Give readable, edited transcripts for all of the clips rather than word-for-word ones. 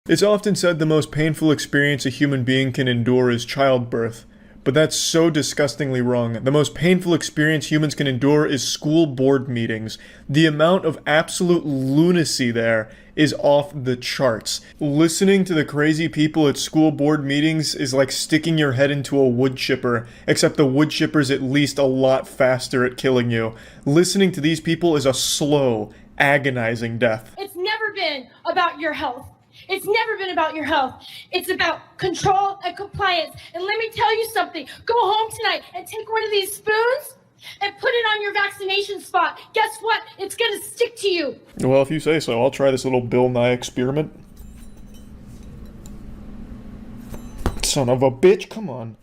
It's often said the most painful experience a human being can endure is childbirth. But that's so disgustingly wrong. The most painful experience humans can endure is school board meetings. The amount of absolute lunacy there is off the charts. Listening to the crazy people at school board meetings is like sticking your head into a wood chipper, except the wood chipper's at least a lot faster at killing you. Listening to these people is a slow, agonizing death. It's never been about your health. It's never been about your health. It's about control and compliance. And let me tell you something. Go home tonight and take one of these spoons and put it on your vaccination spot. Guess what? It's going to stick to you. Well, if you say so, I'll try this little Bill Nye experiment. Son of a bitch, come on.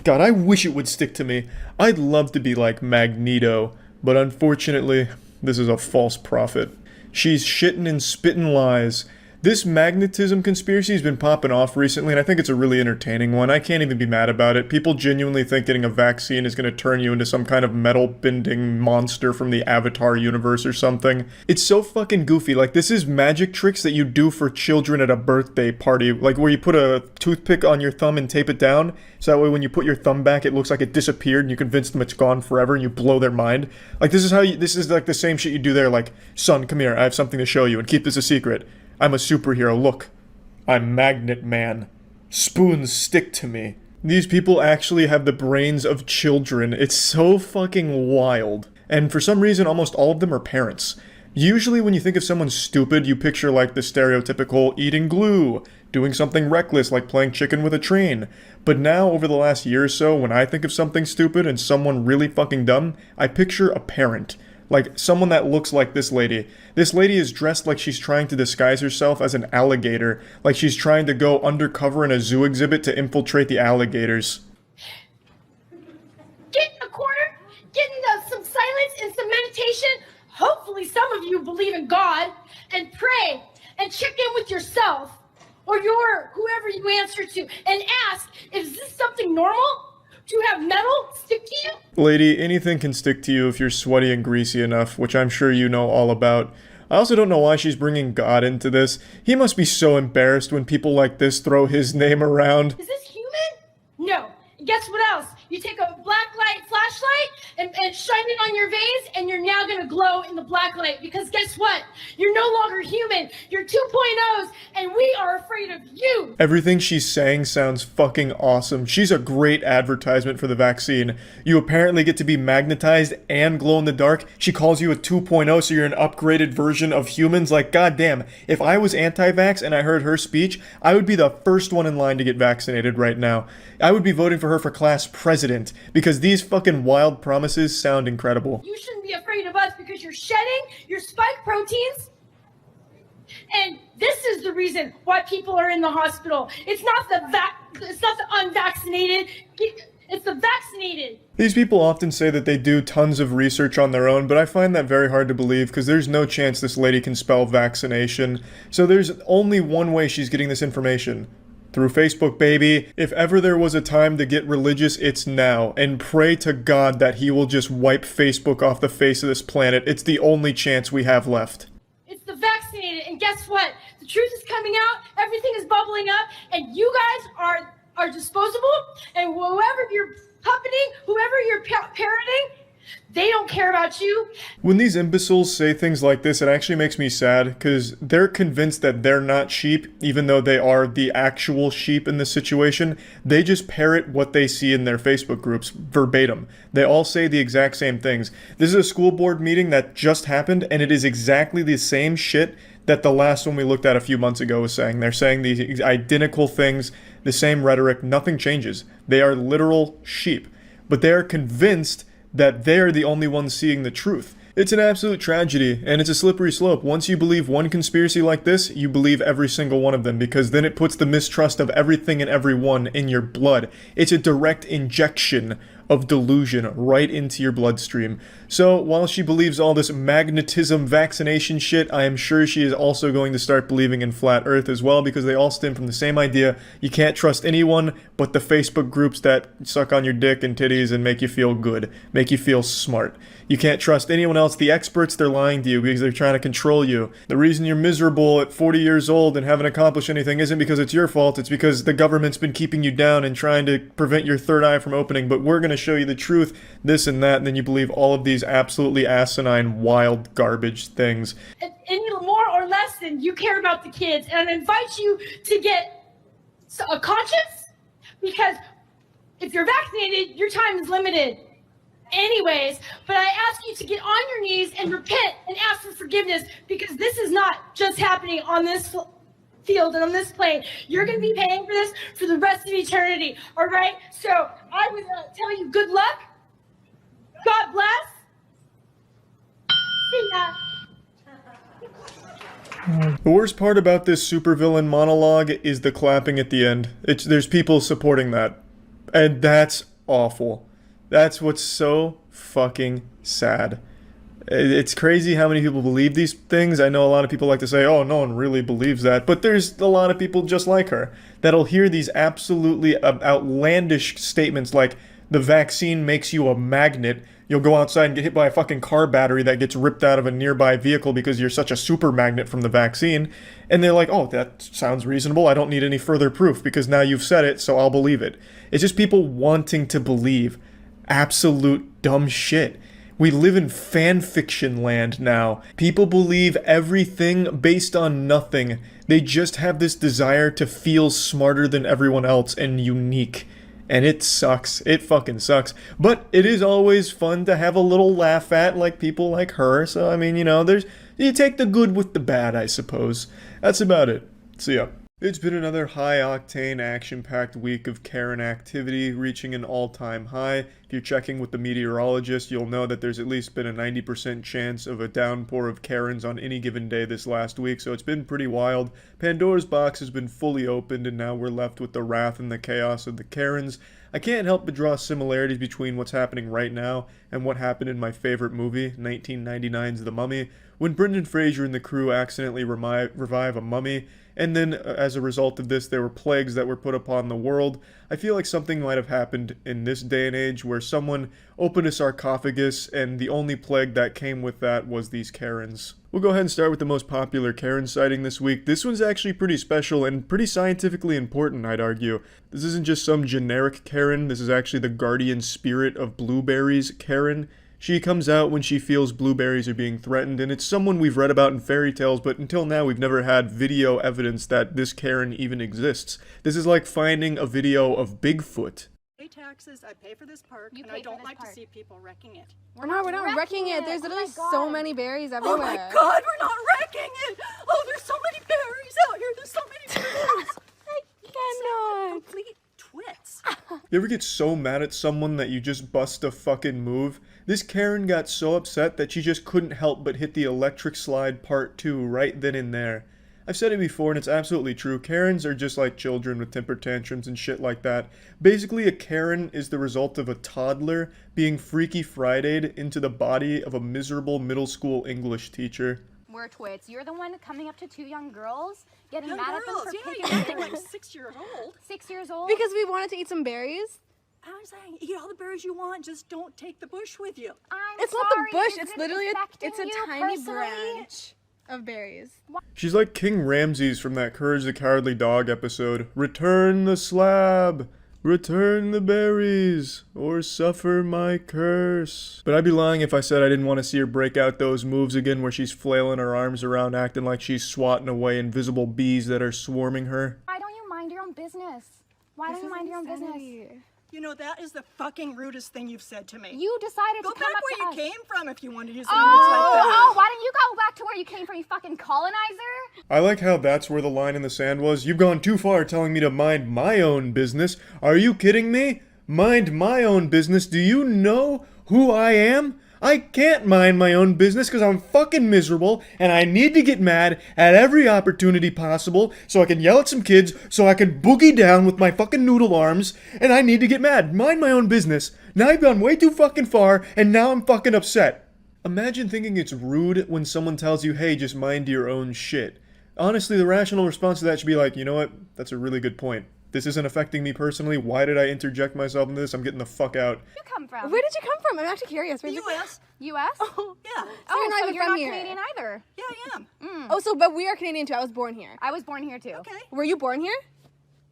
God, I wish it would stick to me. I'd love to be like Magneto, but unfortunately, this is a false prophet. She's shitting and spitting lies. This magnetism conspiracy has been popping off recently, and I think it's a really entertaining one. I can't even be mad about it. People genuinely think getting a vaccine is going to turn you into some kind of metal-bending monster from the Avatar universe or something. It's so fucking goofy. Like, this is magic tricks that you do for children at a birthday party, like where you put a toothpick on your thumb and tape it down, so that way when you put your thumb back, it looks like it disappeared, and you convince them it's gone forever, and you blow their mind. Like, this is like the same shit you do there, like, son, come here, I have something to show you, and keep this a secret. I'm a superhero, look. I'm Magnet Man. Spoons stick to me. These people actually have the brains of children. It's so fucking wild. And for some reason, almost all of them are parents. Usually when you think of someone stupid, you picture like the stereotypical eating glue, doing something reckless like playing chicken with a train. But now, over the last year or so, when I think of something stupid and someone really fucking dumb, I picture a parent. Like, someone that looks like this lady. This lady is dressed like she's trying to disguise herself as an alligator. Like she's trying to go undercover in a zoo exhibit to infiltrate the alligators. Get in a corner, get into some silence and some meditation. Hopefully some of you believe in God. And pray and check in with yourself or whoever you answer to and ask, is this something normal? To have metal stick to you? Lady, anything can stick to you if you're sweaty and greasy enough, which I'm sure you know all about. I also don't know why she's bringing God into this. He must be so embarrassed when people like this throw his name around. Is this human? No. And guess what else? You take a black light flashlight and shine it on your veins, and you're now going to glow in the black light. Because guess what? You're no longer human. You're 2.0s, and we are afraid of you. Everything she's saying sounds fucking awesome. She's a great advertisement for the vaccine. You apparently get to be magnetized and glow in the dark. She calls you a 2.0, so you're an upgraded version of humans. Like, goddamn, if I was anti-vax and I heard her speech, I would be the first one in line to get vaccinated right now. I would be voting for her for class president, because these fucking wild promises sound incredible. You shouldn't be afraid of us because you're shedding your spike proteins. And this is the reason why people are in the hospital. It's not the unvaccinated. It's the vaccinated. These people often say that they do tons of research on their own, but I find that very hard to believe because there's no chance this lady can spell vaccination. So there's only one way she's getting this information. Through Facebook, baby. If ever there was a time to get religious, it's now. And pray to God that he will just wipe Facebook off the face of this planet. It's the only chance we have left. It's the vaccinated, and guess what? The truth is coming out, everything is bubbling up, and you guys are disposable, and whoever you're puppeting, whoever you're parroting, they don't care about you. When these imbeciles say things like this, it actually makes me sad, because they're convinced that they're not sheep, even though they are the actual sheep in this situation. They just parrot what they see in their Facebook groups, verbatim. They all say the exact same things. This is a school board meeting that just happened, and it is exactly the same shit that the last one we looked at a few months ago was saying. They're saying the identical things, the same rhetoric, nothing changes. They are literal sheep. But they are convinced that they're the only ones seeing the truth. It's an absolute tragedy, and it's a slippery slope. Once you believe one conspiracy like this, you believe every single one of them, because then it puts the mistrust of everything and everyone in your blood. It's a direct injection of delusion right into your bloodstream. So while she believes all this magnetism vaccination shit, I am sure she is also going to start believing in flat earth as well, because they all stem from the same idea. You can't trust anyone but the Facebook groups that suck on your dick and titties and make you feel good, make you feel smart. You can't trust anyone else. The experts, they're lying to you because they're trying to control you. The reason you're miserable at 40 years old and haven't accomplished anything isn't because it's your fault. It's because the government's been keeping you down and trying to prevent your third eye from opening. But we're going to show you the truth, this and that, and then you believe all of these absolutely asinine, wild, garbage things. Any more or less than you care about the kids. And I invite you to get a conscience, because if you're vaccinated, your time is limited anyways. But I ask you to get on your knees and repent and ask for forgiveness, because this is not just happening on this field and on this plane. You're going to be paying for this for the rest of eternity, all right? So I would tell you good luck. God bless. See ya. The worst part about this supervillain monologue is the clapping at the end. There's people supporting that. And that's awful. That's what's so fucking sad. It's crazy how many people believe these things. I know a lot of people like to say, oh, no one really believes that. But there's a lot of people just like her that'll hear these absolutely outlandish statements like, the vaccine makes you a magnet. You'll go outside and get hit by a fucking car battery that gets ripped out of a nearby vehicle because you're such a super magnet from the vaccine. And they're like, oh, that sounds reasonable. I don't need any further proof because now you've said it, so I'll believe it. It's just people wanting to believe absolute dumb shit. We live in fan fiction land now. People believe everything based on nothing. They just have this desire to feel smarter than everyone else and unique. And it sucks. It fucking sucks. But it is always fun to have a little laugh at, like people like her. So, I mean, you know, you take the good with the bad, I suppose. That's about it. See ya. It's been another high-octane, action-packed week of Karen activity, reaching an all-time high. If you're checking with the meteorologist, you'll know that there's at least been a 90% chance of a downpour of Karens on any given day this last week, so it's been pretty wild. Pandora's box has been fully opened, and now we're left with the wrath and the chaos of the Karens. I can't help but draw similarities between what's happening right now and what happened in my favorite movie, 1999's The Mummy, when Brendan Fraser and the crew accidentally revive a mummy, and then, as a result of this, there were plagues that were put upon the world. I feel like something might have happened in this day and age where someone opened a sarcophagus and the only plague that came with that was these Karens. We'll go ahead and start with the most popular Karen sighting this week. This one's actually pretty special and pretty scientifically important, I'd argue. This isn't just some generic Karen, this is actually the guardian spirit of blueberries Karen. She comes out when she feels blueberries are being threatened, and it's someone we've read about in fairy tales, but until now we've never had video evidence that this Karen even exists. This is like finding a video of Bigfoot. Pay taxes, I pay for this park, and I don't like to see people wrecking it. We're not wrecking it. There's literally so many berries everywhere. Oh my god, we're not wrecking it! Oh, there's so many berries out here, there's so many berries! I cannot. Complete twits. You ever get so mad at someone that you just bust a fucking move? This Karen got so upset that she just couldn't help but hit the electric slide part 2 right then and there. I've said it before and it's absolutely true. Karens are just like children with temper tantrums and shit like that. Basically, a Karen is the result of a toddler being Freaky Friday'd into the body of a miserable middle school English teacher. We're twits. You're the one coming up to two young girls, getting Young mad at them girls, for yeah, picking you're berries. acting like 6 years old. 6 years old? Because we wanted to eat some berries. I'm saying, eat all the berries you want, just don't take the bush with you. It's not the bush. It's literally it's a tiny personally? branch of berries. She's like King Ramses from that Courage the Cowardly Dog episode. Return the slab! Return the berries, or suffer my curse. But I'd be lying if I said I didn't want to see her break out those moves again where she's flailing her arms around acting like she's swatting away invisible bees that are swarming her. Why don't you mind your own business? Why don't you mind your own business? You know, that is the fucking rudest thing you've said to me. You decided Go to come back up where to you us. came from if you wanted to use language like that. Oh, why don't you go back to where you came from, you fucking colonizer? I like how that's where the line in the sand was. You've gone too far telling me to mind my own business. Are you kidding me? Mind my own business. Do you know who I am? I can't mind my own business because I'm fucking miserable and I need to get mad at every opportunity possible so I can yell at some kids, so I can boogie down with my fucking noodle arms, and I need to get mad. Mind my own business. Now I've gone way too fucking far and now I'm fucking upset. Imagine thinking it's rude when someone tells you, hey, just mind your own shit. Honestly, the rational response to that should be like, you know what? That's a really good point. This isn't affecting me personally. Why did I interject myself in this? I'm getting the fuck out. You come from? Where did you come from? I'm actually curious. Where'd you U.S. U.S. Oh, Yeah. so you're not so even you're from not here. Canadian either. Yeah, I am. Oh, so but we are Canadian too. I was born here. I was born here too. Okay. Were you born here?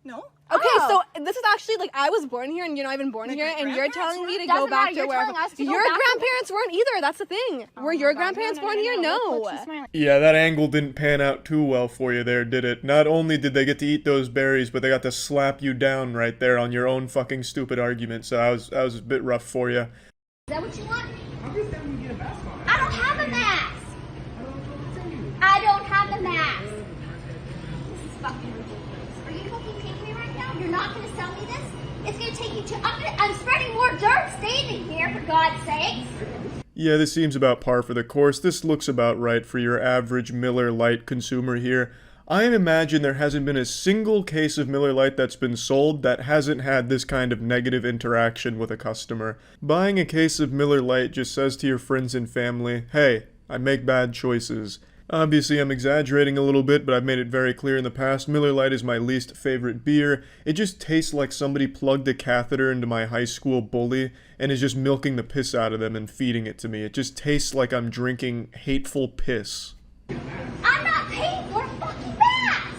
No. Okay, Oh. so this is actually like I was born here and you're not even born Like here, your and you're grandparents telling me to Doesn't go back matter, to you're where telling us to go your back to- grandparents weren't either. That's the thing. Were your grandparents born here? No. Yeah, that angle didn't pan out too well for you there, did it? Not only did they get to eat those berries, but they got to slap you down right there on your own fucking stupid argument, so that was a bit rough for you. Is that what you want? I'm just telling you to get a mask on. I don't have a mask. I don't know what to tell you. I don't have a mask. This is fucking ridiculous. Are you fucking kidding me right now? You're not going to sell me this? It's going to take you to... I'm spreading more dirt standing here, for God's sakes. Yeah, this seems about par for the course. This looks about right for your average Miller Lite consumer here. I imagine there hasn't been a single case of Miller Lite that's been sold that hasn't had this kind of negative interaction with a customer. Buying a case of Miller Lite just says to your friends and family, hey, I make bad choices. Obviously, I'm exaggerating a little bit, but I've made it very clear in the past, Miller Lite is my least favorite beer. It just tastes like somebody plugged a catheter into my high school bully and is just milking the piss out of them and feeding it to me. It just tastes like I'm drinking hateful piss. I'm not paying for a fucking mask.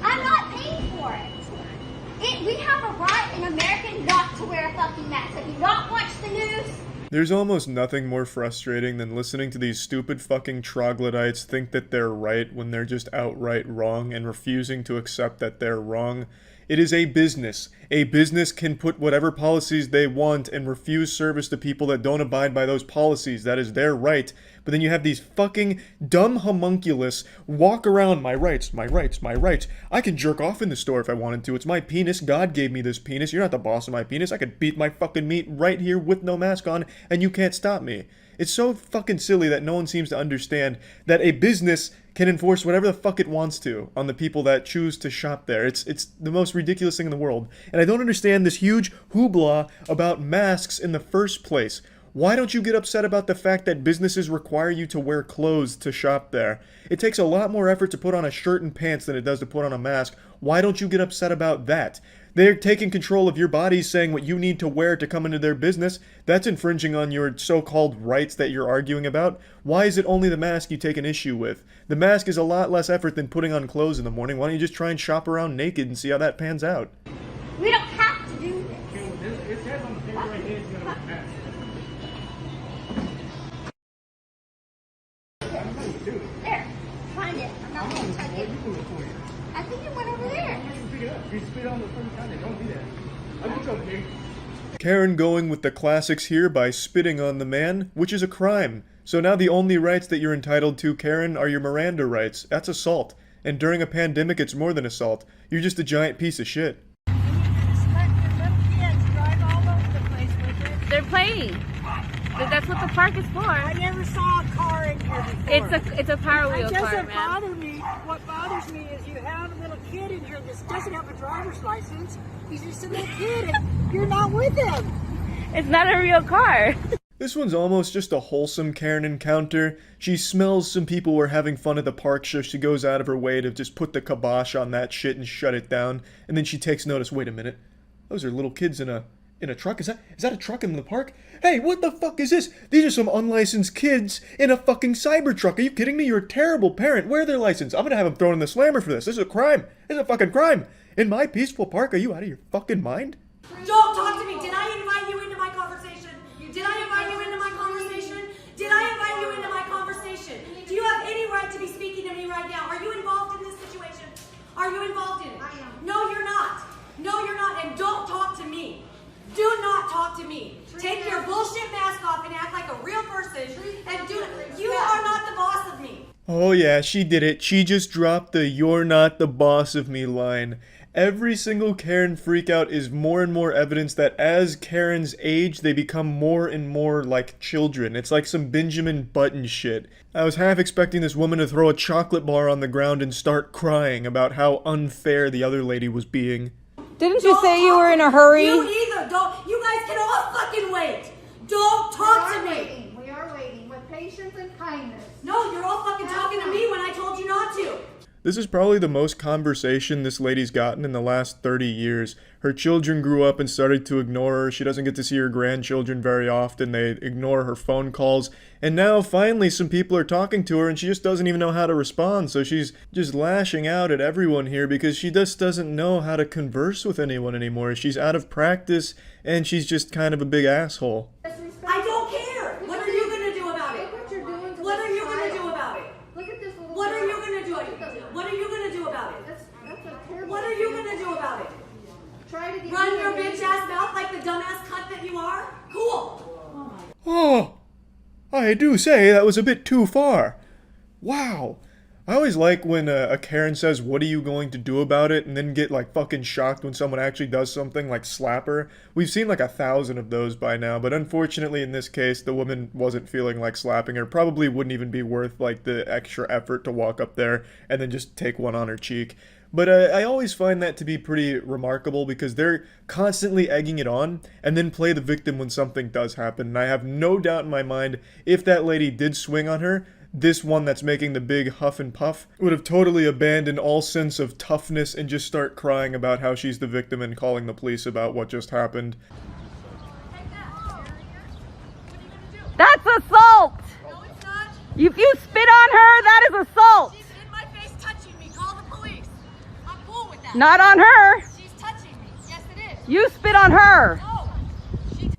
I'm not paying for it. We have a right in America not to wear a fucking mask. Have you not watched the news? There's almost nothing more frustrating than listening to these stupid fucking troglodytes think that they're right when they're just outright wrong and refusing to accept that they're wrong. It is a business. A business can put whatever policies they want and refuse service to people that don't abide by those policies. That is their right. But then you have these fucking dumb homunculus walk around, my rights, my rights, my rights. I can jerk off in the store if I wanted to. It's my penis. God gave me this penis. You're not the boss of my penis. I could beat my fucking meat right here with no mask on, and you can't stop me. It's so fucking silly that no one seems to understand that a business can enforce whatever the fuck it wants to on the people that choose to shop there. It's the most ridiculous thing in the world. And I don't understand this huge hoopla about masks in the first place. Why don't you get upset about the fact that businesses require you to wear clothes to shop there? It takes a lot more effort to put on a shirt and pants than it does to put on a mask. Why don't you get upset about that? They're taking control of your body, saying what you need to wear to come into their business. That's infringing on your so-called rights that you're arguing about. Why is it only the mask you take an issue with? The mask is a lot less effort than putting on clothes in the morning. Why don't you just try and shop around naked and see how that pans out? We don't have to do this. It says on the paper right here, it's gonna wear a mask. There, find it. I'm not going to touch it. You can look for you. I think it went over there. You can pick it up. If you spit it on the front counter, don't do that. I'll get you over here. Karen going with the classics here by spitting on the man, which is a crime. So now the only rights that you're entitled to, Karen, are your Miranda rights. That's assault. And during a pandemic, it's more than assault. You're just a giant piece of shit. They're playing. That's what the park is for. I never saw a car in here before. It's a Power Wheel It car, doesn't man. bother me. What bothers me is you have a little kid in here that doesn't have a driver's license. He's just a little kid and you're not with him. It's not a real car. This one's almost just a wholesome Karen encounter. She smells some people were having fun at the park, so she goes out of her way to just put the kibosh on that shit and shut it down. And then she takes notice, wait a minute, those are little kids in a truck? Is that a truck in the park? Hey, what the fuck is this? These are some unlicensed kids in a fucking cyber truck. Are you kidding me? You're a terrible parent. Where are their license? I'm gonna have them thrown in the slammer for this. This is a crime. This is a fucking crime. In my peaceful park, are you out of your fucking mind? Don't talk to me. Did I invite you into my conversation? Did I invite you into my conversation? Did I invite you into my conversation? Do you have any right to be speaking to me right now? Are you involved in this situation? Are you involved in it? I am. No, you're not. No, you're not. And don't talk to me. Do not talk to me. Take your bullshit mask off and act like a real person. And you are not the boss of me. Oh yeah, she did it. She just dropped the "you're not the boss of me" line. Every single Karen freakout is more and more evidence that as Karens age, they become more and more like children. It's like some Benjamin Button shit. I was half expecting this woman to throw a chocolate bar on the ground and start crying about how unfair the other lady was being. Didn't you say you were in a hurry? You either don't. You guys can all fucking wait. Don't talk to me. We are waiting with patience and kindness. No, you're all fucking talking to me when I told you not to. This is probably the most conversation this lady's gotten in the last 30 years. Her children grew up and started to ignore her. She doesn't get to see her grandchildren very often. They ignore her phone calls. And now, finally, some people are talking to her and she just doesn't even know how to respond. So she's just lashing out at everyone here because she just doesn't know how to converse with anyone anymore. She's out of practice and she's just kind of a big asshole. I don't care. What are you going to do about it? Look what you're doing to What this are you going to child. do about it? Look at this little What are girl. you going to do? What are you going to do about it? That's a terrible What are you going to do about it? Try to get Run your rid of bitch it. ass mouth like the dumbass cunt that you are? Cool. Oh, I do say that was a bit too far. Wow. I always like when a Karen says, what are you going to do about it? And then get like fucking shocked when someone actually does something like slap her. We've seen like 1,000 of those by now, but unfortunately in this case, the woman wasn't feeling like slapping her. Probably wouldn't even be worth like the extra effort to walk up there and then just take one on her cheek. But I always find that to be pretty remarkable because they're constantly egging it on and then play the victim when something does happen. And I have no doubt in my mind, if that lady did swing on her, this one that's making the big huff and puff would have totally abandoned all sense of toughness and just start crying about how she's the victim and calling the police about what just happened. That's assault! No, it's not. If you spit on her, that is assault! She's in my face touching me. Call the police. I'm cool with that. Not on her! She's touching me. Yes, it is. You spit on her! No.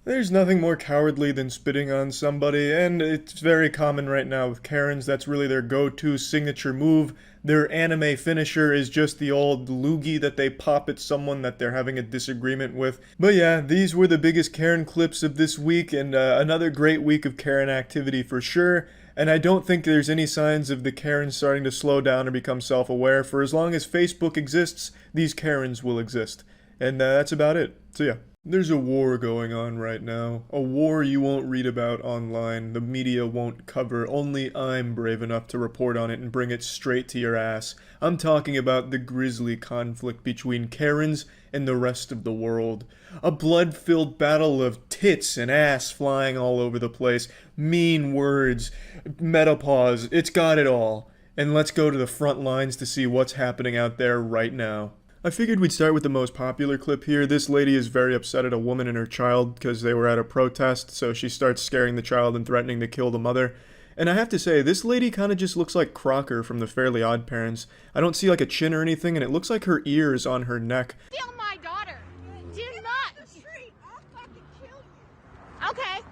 There's nothing more cowardly than spitting on somebody, and it's very common right now with Karens. That's really their go-to signature move. Their anime finisher is just the old loogie that they pop at someone that they're having a disagreement with. But yeah, these were the biggest Karen clips of this week, and another great week of Karen activity for sure. And I don't think there's any signs of the Karens starting to slow down or become self-aware. For as long as Facebook exists, these Karens will exist. And that's about it. So yeah. There's a war going on right now. A war you won't read about online. The media won't cover. Only I'm brave enough to report on it and bring it straight to your ass. I'm talking about the grisly conflict between Karens and the rest of the world. A blood-filled battle of tits and ass flying all over the place. Mean words. Menopause. It's got it all. And let's go to the front lines to see what's happening out there right now. I figured we'd start with the most popular clip here. This lady is very upset at a woman and her child because they were at a protest, so she starts scaring the child and threatening to kill the mother. And I have to say, this lady kind of just looks like Crocker from the Fairly Odd Parents. I don't see like a chin or anything, and it looks like her ear is on her neck. Steal my daughter. Do not. I'll fucking kill you. Okay.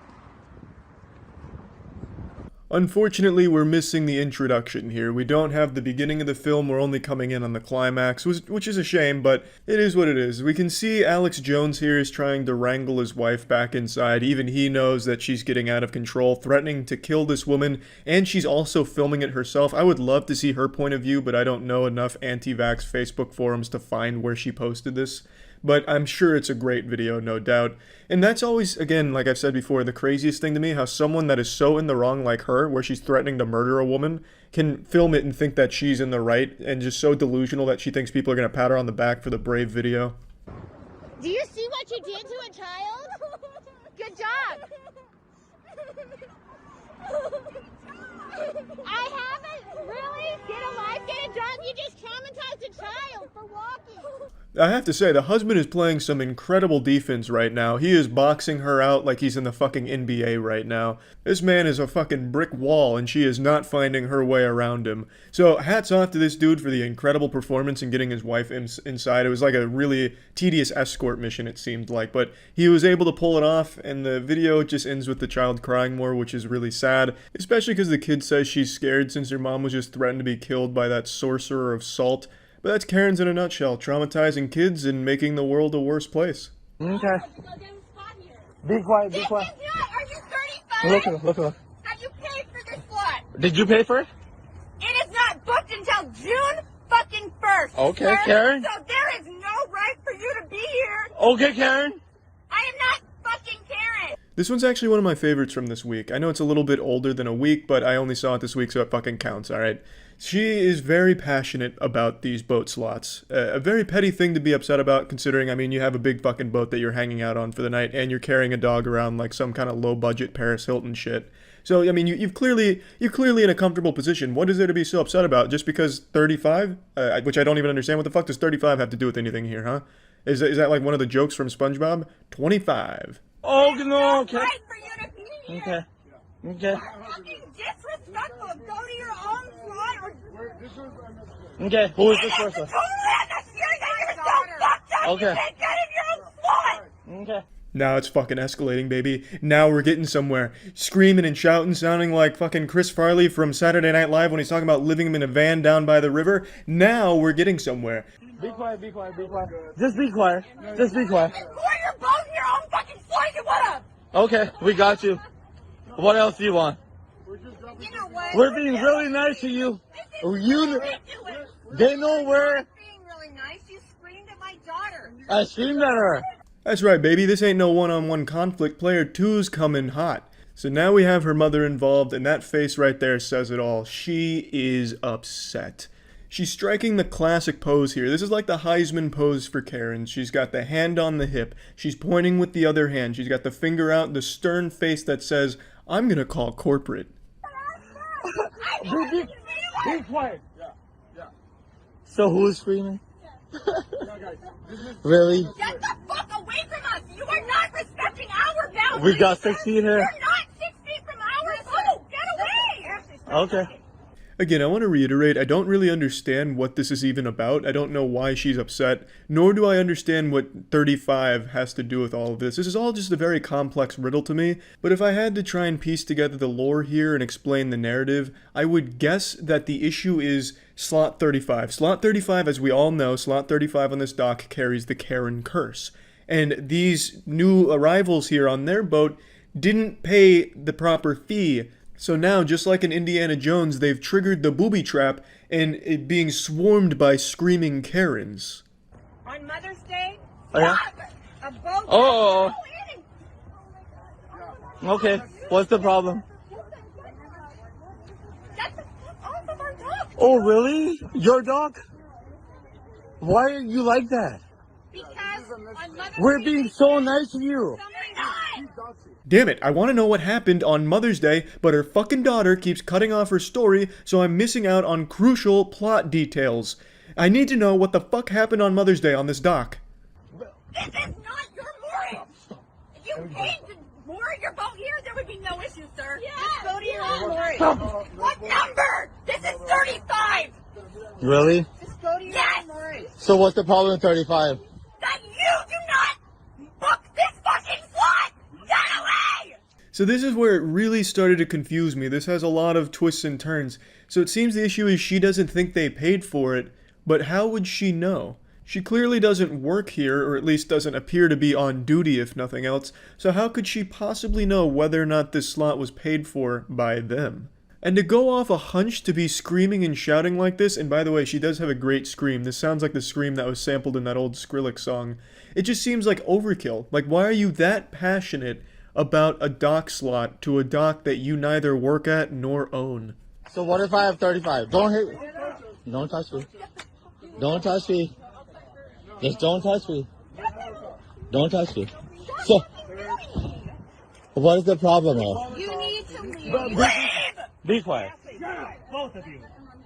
Unfortunately, we're missing the introduction here. We don't have the beginning of the film, we're only coming in on the climax, which is a shame, but it is what it is. We can see Alex Jones here is trying to wrangle his wife back inside. Even he knows that she's getting out of control, threatening to kill this woman, and she's also filming it herself. I would love to see her point of view, but I don't know enough anti-vax Facebook forums to find where she posted this. But I'm sure it's a great video, no doubt. And that's always, again, like I've said before, the craziest thing to me, how someone that is so in the wrong like her, where she's threatening to murder a woman, can film it and think that she's in the right, and just so delusional that she thinks people are going to pat her on the back for the brave video. Do you see what you did to a child? Good job. I haven't really. Get a life, get a job. You just traumatized a child for walking. I have to say, the husband is playing some incredible defense right now. He is boxing her out like he's in the fucking NBA right now. This man is a fucking brick wall, and she is not finding her way around him. So, hats off to this dude for the incredible performance in getting his wife inside. It was like a really tedious escort mission, it seemed like, but he was able to pull it off, and the video just ends with the child crying more, which is really sad, especially because the kid says she's scared since her mom was just threatened to be killed by that sorcerer of salt. But that's Karens in a nutshell, traumatizing kids and making the world a worse place. Okay. Be quiet, be quiet. Are you 35? Look. Have you paid for this slot? Did you pay for it? It is not booked until June fucking 1st. Okay, sir. Karen. So there is no Okay, Karen. I am not fucking Karen. This one's actually one of my favorites from this week. I know it's a little bit older than a week, but I only saw it this week, so it fucking counts, alright? She is very passionate about these boat slots. A very petty thing to be upset about, considering, I mean, you have a big fucking boat that you're hanging out on for the night, and you're carrying a dog around like some kind of low-budget Paris Hilton shit. So, I mean, you're clearly in a comfortable position. What is there to be so upset about? Just because 35? Which I don't even understand. What the fuck does 35 have to do with anything here, huh? Is that like one of the jokes from SpongeBob? 25. Oh, no, okay. Right for you to be here. Okay. Okay. Fucking disrespectful. Go to your own slot or... Okay, who is this person? Totally unnecessary that you're so fucked up. Okay. You can't get in your own slot. Okay. Now it's fucking escalating, baby. Now we're getting somewhere. Screaming and shouting, sounding like fucking Chris Farley from Saturday Night Live when he's talking about living in a van down by the river. Now we're getting somewhere. Be quiet, be quiet, be quiet. Just be quiet. Just be quiet. Pour your boat in your own fucking slot. You what up? Okay, we got you. What else do you want? You know what? We're being really nice to you. You, they know where. Being really nice. You screamed at my daughter. I screamed at her. That's right, baby. This ain't no one-on-one conflict. Player 2's coming hot. So now we have her mother involved, and that face right there says it all. She is upset. She's striking the classic pose here. This is like the Heisman pose for Karen. She's got the hand on the hip. She's pointing with the other hand. She's got the finger out, the stern face that says, I'm gonna call corporate. Be quiet. Yeah. So who's screaming? Really? Get the fuck away from us! You are not respecting our boundaries! We got 6 feet here. You're not 6 feet from our boat! Get away! Okay. Again, I want to reiterate, I don't really understand what this is even about. I don't know why she's upset, nor do I understand what 35 has to do with all of this. This is all just a very complex riddle to me, but if I had to try and piece together the lore here and explain the narrative, I would guess that the issue is Slot 35. Slot 35, as we all know, Slot 35 on this dock carries the Karen curse. And these new arrivals here on their boat didn't pay the proper fee. So now, just like in Indiana Jones, they've triggered the booby trap and it being swarmed by screaming Karens. On Mother's Day, Oh, yeah? a boat. Oh. Okay. What's the problem? Get the fuck off of our dock! Oh, really? Your dog? Why are you like that? Because on Mother's We're Day, being so nice to you. Damn it, I want to know what happened on Mother's Day, but her fucking daughter keeps cutting off her story, so I'm missing out on crucial plot details. I need to know what the fuck happened on Mother's Day on this dock. This is not your mooring! If you paid to moor your boat here, there would be no issue, sir. Yeah. Just go to your own mooring. What number? This is 35! Really? Just go to your own mooring. So what's the problem with 35? That you do not book this fucking slot! Get away! So this is where it really started to confuse me. This has a lot of twists and turns. So it seems the issue is she doesn't think they paid for it, but how would she know? She clearly doesn't work here, or at least doesn't appear to be on duty if nothing else, so how could she possibly know whether or not this slot was paid for by them? And to go off a hunch to be screaming and shouting like this, and by the way, she does have a great scream. This sounds like the scream that was sampled in that old Skrillex song. It just seems like overkill. Like, why are you that passionate about a dock slot to a dock that you neither work at nor own? So what if I have 35? Don't hit me. Don't touch me. Don't touch me. Just don't touch me. Don't touch me. So, what is the problem now? You need to leave. Be quiet. Both of you.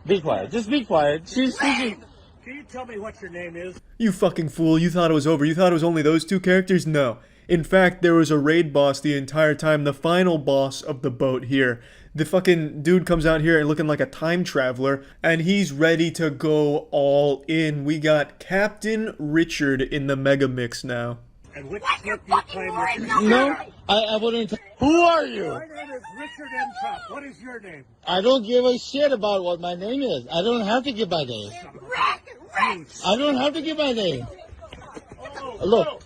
Be quiet. Just be quiet. She's speaking. Can you tell me what your name is? You fucking fool, you thought it was over. You thought it was only those two characters? No. In fact, there was a raid boss the entire time, the final boss of the boat here. The fucking dude comes out here looking like a time traveler, and he's ready to go all in. We got Captain Richard in the mega mix now. And which slip you claim Richard? No, I wouldn't. Who are you? My name is Richard M. Top. What is your name? I don't give a shit about what my name is. I don't have to give my name. I don't have to give my name. Look.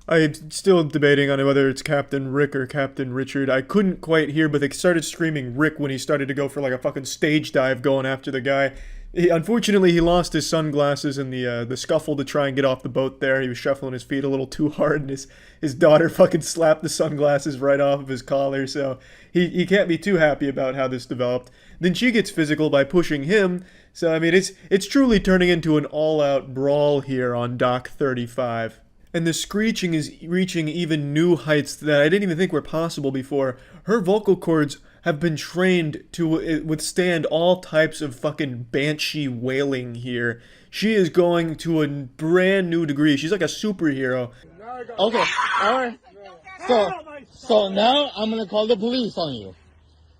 I'm still debating on whether it's Captain Rick or Captain Richard. I couldn't quite hear, but they started screaming Rick when he started to go for like a fucking stage dive going after the guy. Unfortunately, he lost his sunglasses in the scuffle to try and get off the boat there. He was shuffling his feet a little too hard, and his daughter fucking slapped the sunglasses right off of his collar, so he can't be too happy about how this developed. Then she gets physical by pushing him, so I mean, it's truly turning into an all-out brawl here on Dock 35. And the screeching is reaching even new heights that I didn't even think were possible before. Her vocal cords have been trained to withstand all types of fucking banshee wailing here. She is going to a brand new degree. She's like a superhero. Okay, alright. So now I'm gonna call the police on you.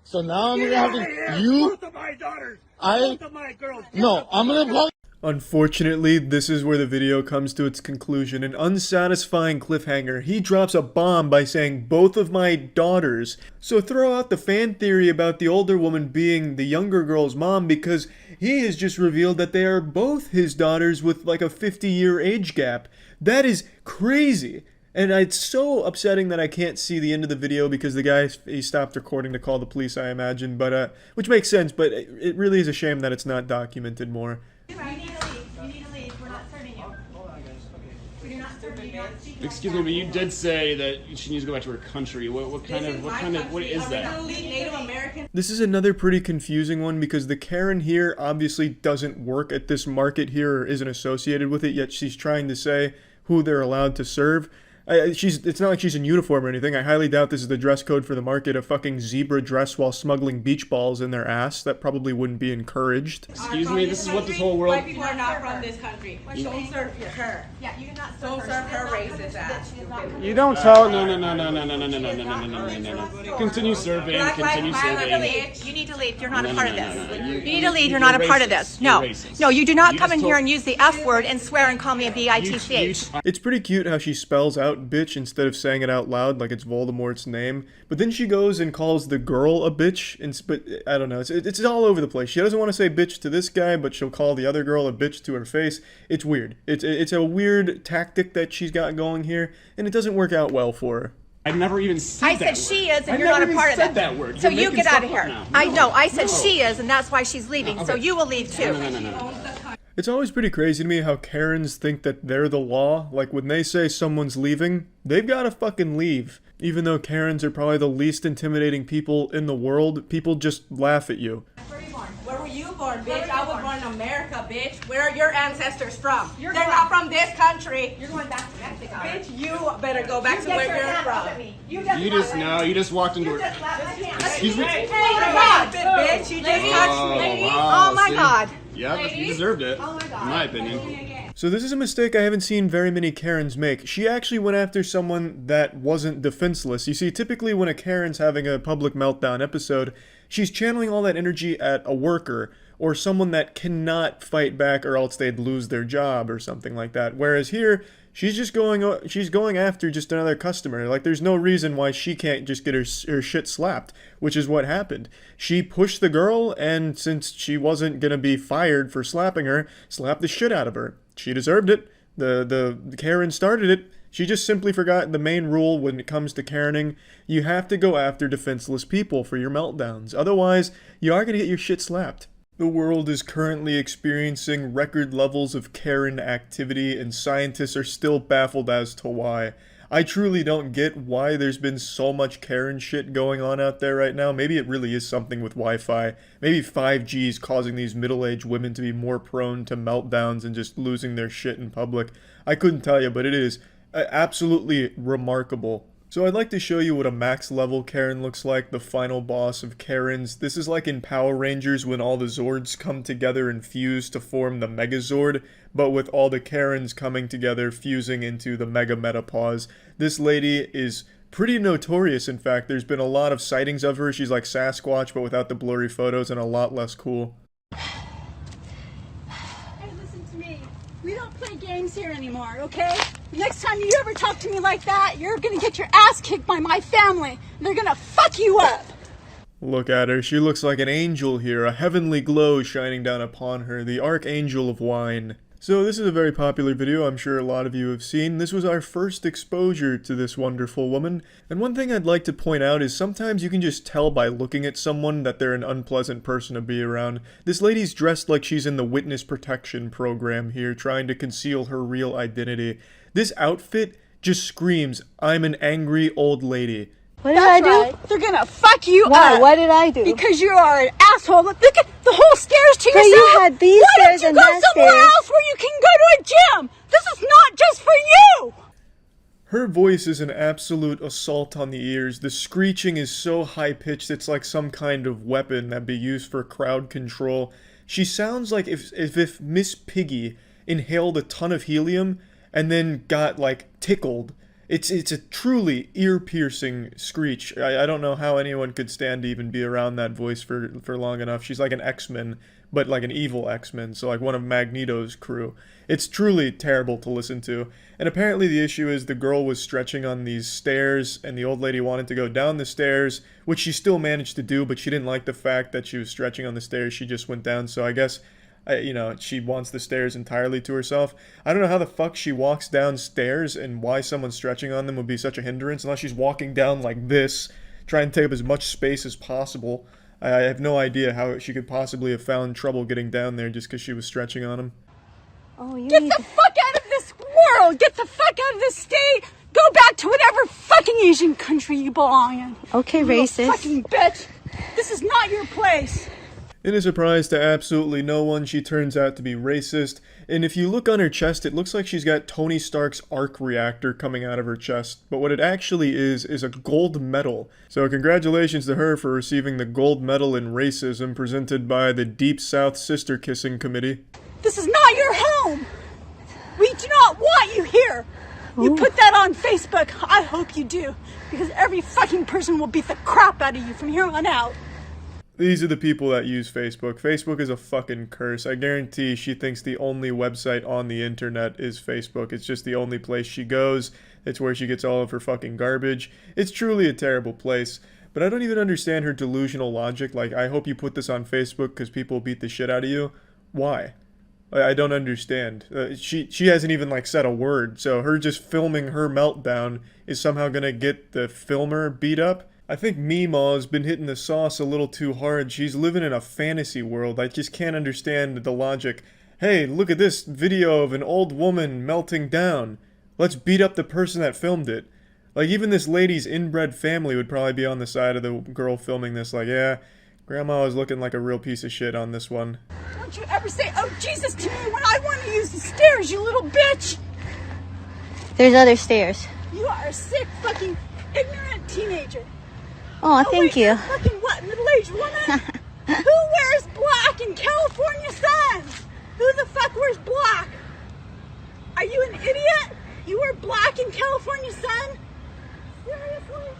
So now I'm gonna have to... You... Both of my daughters! I... Both of my girls! No, I'm gonna call... Unfortunately, this is where the video comes to its conclusion. An unsatisfying cliffhanger. He drops a bomb by saying, both of my daughters. So throw out the fan theory about the older woman being the younger girl's mom, because he has just revealed that they are both his daughters with like a 50-year age gap. That is crazy. And it's so upsetting that I can't see the end of the video because the guy, he stopped recording to call the police, I imagine. But which makes sense, but it really is a shame that it's not documented more. You need to leave. You need to leave. We're not serving you. We're not serving you. Excuse me, but you did say that she needs to go back to her country. What is that? Native American. This is another pretty confusing one because the Karen here obviously doesn't work at this market here or isn't associated with it, yet she's trying to say who they're allowed to serve. It's not like she's in uniform or anything. I highly doubt this is the dress code for the market, a fucking zebra dress while smuggling beach balls in their ass. That probably wouldn't be encouraged. Excuse me, this is what this whole world... White people are not from this country. Don't serve her. Yeah, you cannot serve her. Don't serve her racist ass. You don't tell... No. Continue serving, continue serving. You need to leave. You're not a part of this. You need to leave. You're not a part of this. No. No, you do not come in here and use the F word and swear and call me a B-I-T-C-H. It's pretty cute how she spells out bitch instead of saying it out loud like it's Voldemort's name, but then she goes and calls the girl a bitch, but I don't know, it's all over the place. She doesn't want to say bitch to this guy, but she'll call the other girl a bitch to her face. It's weird. It's a weird tactic that she's got going here, and it doesn't work out well for her. I never even said that I said she is, and I you're not a never part even of said that word. So You're you making get out stuff of up here. now. I know. I said No. she is, and that's why she's leaving. Okay. So you will leave too. No. It's always pretty crazy to me how Karens think that they're the law. Like when they say someone's leaving, they've got to fucking leave. Even though Karens are probably the least intimidating people in the world, people just laugh at you. Where were you born, bitch? I was born in America, bitch. Where are your ancestors from? They're not from this country. You're going back to Mexico. Bitch, you better go back to where you're from. You just walked into her. Excuse me? Hey, God, bitch, you just touched me. Wow, Oh my see? God. Yep, you deserved it, Oh my God. in my opinion. So this is a mistake I haven't seen very many Karens make. She actually went after someone that wasn't defenseless. You see, typically when a Karen's having a public meltdown episode, she's channeling all that energy at a worker or someone that cannot fight back or else they'd lose their job or something like that. Whereas here, she's going after just another customer. Like there's no reason why she can't just get her shit slapped, which is what happened. She pushed the girl, and since she wasn't gonna be fired for slapping her, slapped the shit out of her. She deserved it. The Karen started it. She just simply forgot the main rule when it comes to Karening. You have to go after defenseless people for your meltdowns. Otherwise, you are gonna get your shit slapped. The world is currently experiencing record levels of Karen activity, and scientists are still baffled as to why. I truly don't get why there's been so much Karen shit going on out there right now. Maybe it really is something with Wi-Fi. Maybe 5G is causing these middle-aged women to be more prone to meltdowns and just losing their shit in public. I couldn't tell you, but it is absolutely remarkable. So I'd like to show you what a max level Karen looks like, the final boss of Karens. This is like in Power Rangers when all the Zords come together and fuse to form the Megazord, but with all the Karens coming together, fusing into the Mega Metapause. This lady is pretty notorious, in fact. There's been a lot of sightings of her. She's like Sasquatch, but without the blurry photos and a lot less cool. Hey, listen to me. We don't play games here anymore, okay? Next time you ever talk to me like that, you're gonna get your ass kicked by my family. They're gonna fuck you up. Look at her. She looks like an angel here, a heavenly glow shining down upon her, the Archangel of Wine. So this is a very popular video I'm sure a lot of you have seen. This was our first exposure to this wonderful woman. And one thing I'd like to point out is sometimes you can just tell by looking at someone that they're an unpleasant person to be around. This lady's dressed like she's in the witness protection program here, trying to conceal her real identity. This outfit just screams, I'm an angry old lady. What did I do? Right. They're gonna fuck you up. What did I do? Because you are an asshole. Look at the whole stairs to yourself. You had these stairs and that Why don't you go somewhere else where you can go to a gym? This is not just for you. Her voice is an absolute assault on the ears. The screeching is so high-pitched it's like some kind of weapon that'd be used for crowd control. She sounds like if Miss Piggy inhaled a ton of helium and then got, like, tickled. It's a truly ear-piercing screech. I don't know how anyone could stand to even be around that voice for long enough. She's like an X-Men, but like an evil X-Men, so like one of Magneto's crew. It's truly terrible to listen to. And apparently the issue is the girl was stretching on these stairs, and the old lady wanted to go down the stairs, which she still managed to do, but she didn't like the fact that she was stretching on the stairs. She just went down, so I guess... you know, she wants the stairs entirely to herself. I don't know how the fuck she walks downstairs and why someone stretching on them would be such a hindrance unless she's walking down like this, trying to take up as much space as possible. I have no idea how she could possibly have found trouble getting down there just because she was stretching on them. Oh, Get the fuck out of this world! Get the fuck out of this state! Go back to whatever fucking Asian country you belong in. Okay, you racist. Fucking bitch! This is not your place! In a surprise to absolutely no one, she turns out to be racist, and if you look on her chest, it looks like she's got Tony Stark's arc reactor coming out of her chest, but what it actually is a gold medal. So congratulations to her for receiving the gold medal in racism presented by the Deep South Sister Kissing Committee. This is not your home! We do not want you here! You put that on Facebook, I hope you do, because every fucking person will beat the crap out of you from here on out. These are the people that use Facebook. Facebook is a fucking curse. I guarantee she thinks the only website on the internet is Facebook. It's just the only place she goes. It's where she gets all of her fucking garbage. It's truly a terrible place. But I don't even understand her delusional logic. Like, I hope you put this on Facebook because people beat the shit out of you. Why? I don't understand. She hasn't even, like, said a word. So her just filming her meltdown is somehow gonna get the filmer beat up. I think Meemaw's been hitting the sauce a little too hard. She's living in a fantasy world. I just can't understand the logic. Hey, look at this video of an old woman melting down. Let's beat up the person that filmed it. Like, even this lady's inbred family would probably be on the side of the girl filming this. Like, yeah, Grandma was looking like a real piece of shit on this one. Don't you ever say, oh Jesus, to me when I want to use the stairs, you little bitch! There's other stairs. You are a sick, fucking, ignorant teenager. Oh, thank you. Fucking what, middle-aged woman? Who wears black in California sun? Who the fuck wears black? Are you an idiot? You wear black in California sun? Seriously?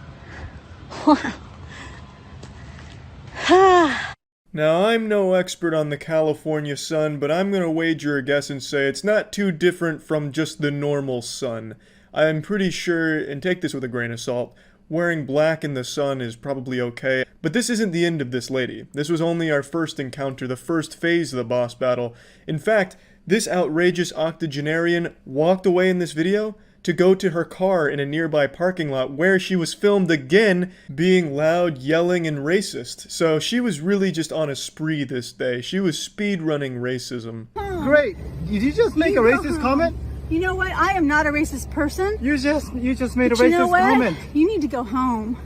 Now, I'm no expert on the California sun, but I'm gonna wager a guess and say it's not too different from just the normal sun. I'm pretty sure, and take this with a grain of salt, wearing black in the sun is probably okay, but this isn't the end of this lady. This was only our first encounter, the first phase of the boss battle. In fact, this outrageous octogenarian walked away in this video to go to her car in a nearby parking lot where she was filmed again being loud, yelling, and racist. So she was really just on a spree this day. She was speedrunning racism. Great. Did you just make a racist comment? You know what? I am not a racist person. You just made a you know racist what? comment. You need to go home.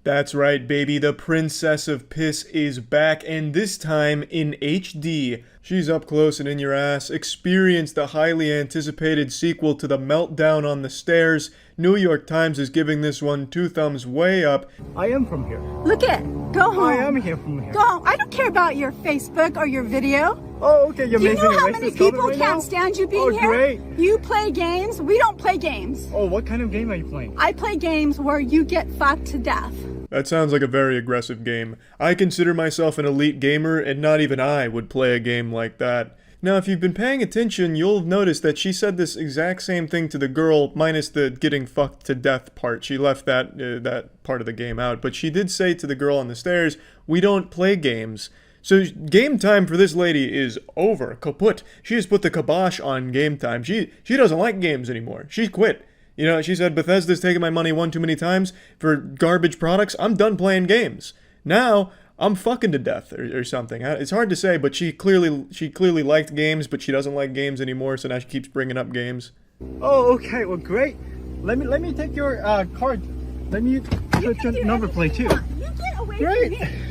That's right, baby. The Princess of Piss is back, and this time in HD. She's up close and in your ass. Experience the highly anticipated sequel to The Meltdown on the Stairs. New York Times is giving this one 2 thumbs way up. I am from here. Look it. Go home. I am here from here. Go home. I don't care about your Facebook or your video. Oh, okay. You're Do you making know a how racist many comment people right can't now? stand you being here? Great. You play games. We don't play games. Oh, what kind of game are you playing? I play games where you get fucked to death. That sounds like a very aggressive game. I consider myself an elite gamer, and not even I would play a game like that. Now, if you've been paying attention, you'll notice that she said this exact same thing to the girl, minus the getting fucked to death part. She left that part of the game out. But she did say to the girl on the stairs, we don't play games. So game time for this lady is over. Kaput. She has put the kibosh on game time. She doesn't like games anymore. She quit. You know, she said, Bethesda's taken my money one too many times for garbage products. I'm done playing games. Now, I'm fucking to death or something. It's hard to say, but she clearly liked games, but she doesn't like games anymore, so now she keeps bringing up games. Oh, okay. Well, great. Let me take your card. Let me put your number plate too. You get away Great. from me.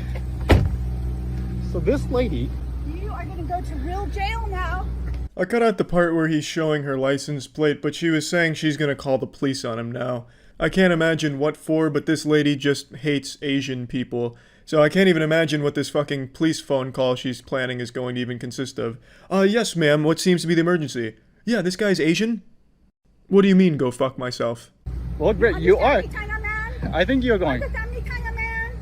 So this lady. You are gonna go to real jail now. I cut out the part where he's showing her license plate, but she was saying she's gonna call the police on him now. I can't imagine what for, but this lady just hates Asian people. So I can't even imagine what this fucking police phone call she's planning is going to even consist of. Yes ma'am, what seems to be the emergency? Yeah, this guy's Asian? What do you mean, go fuck myself? Well, great, you are. China man? I think you're going. You understand me, China man?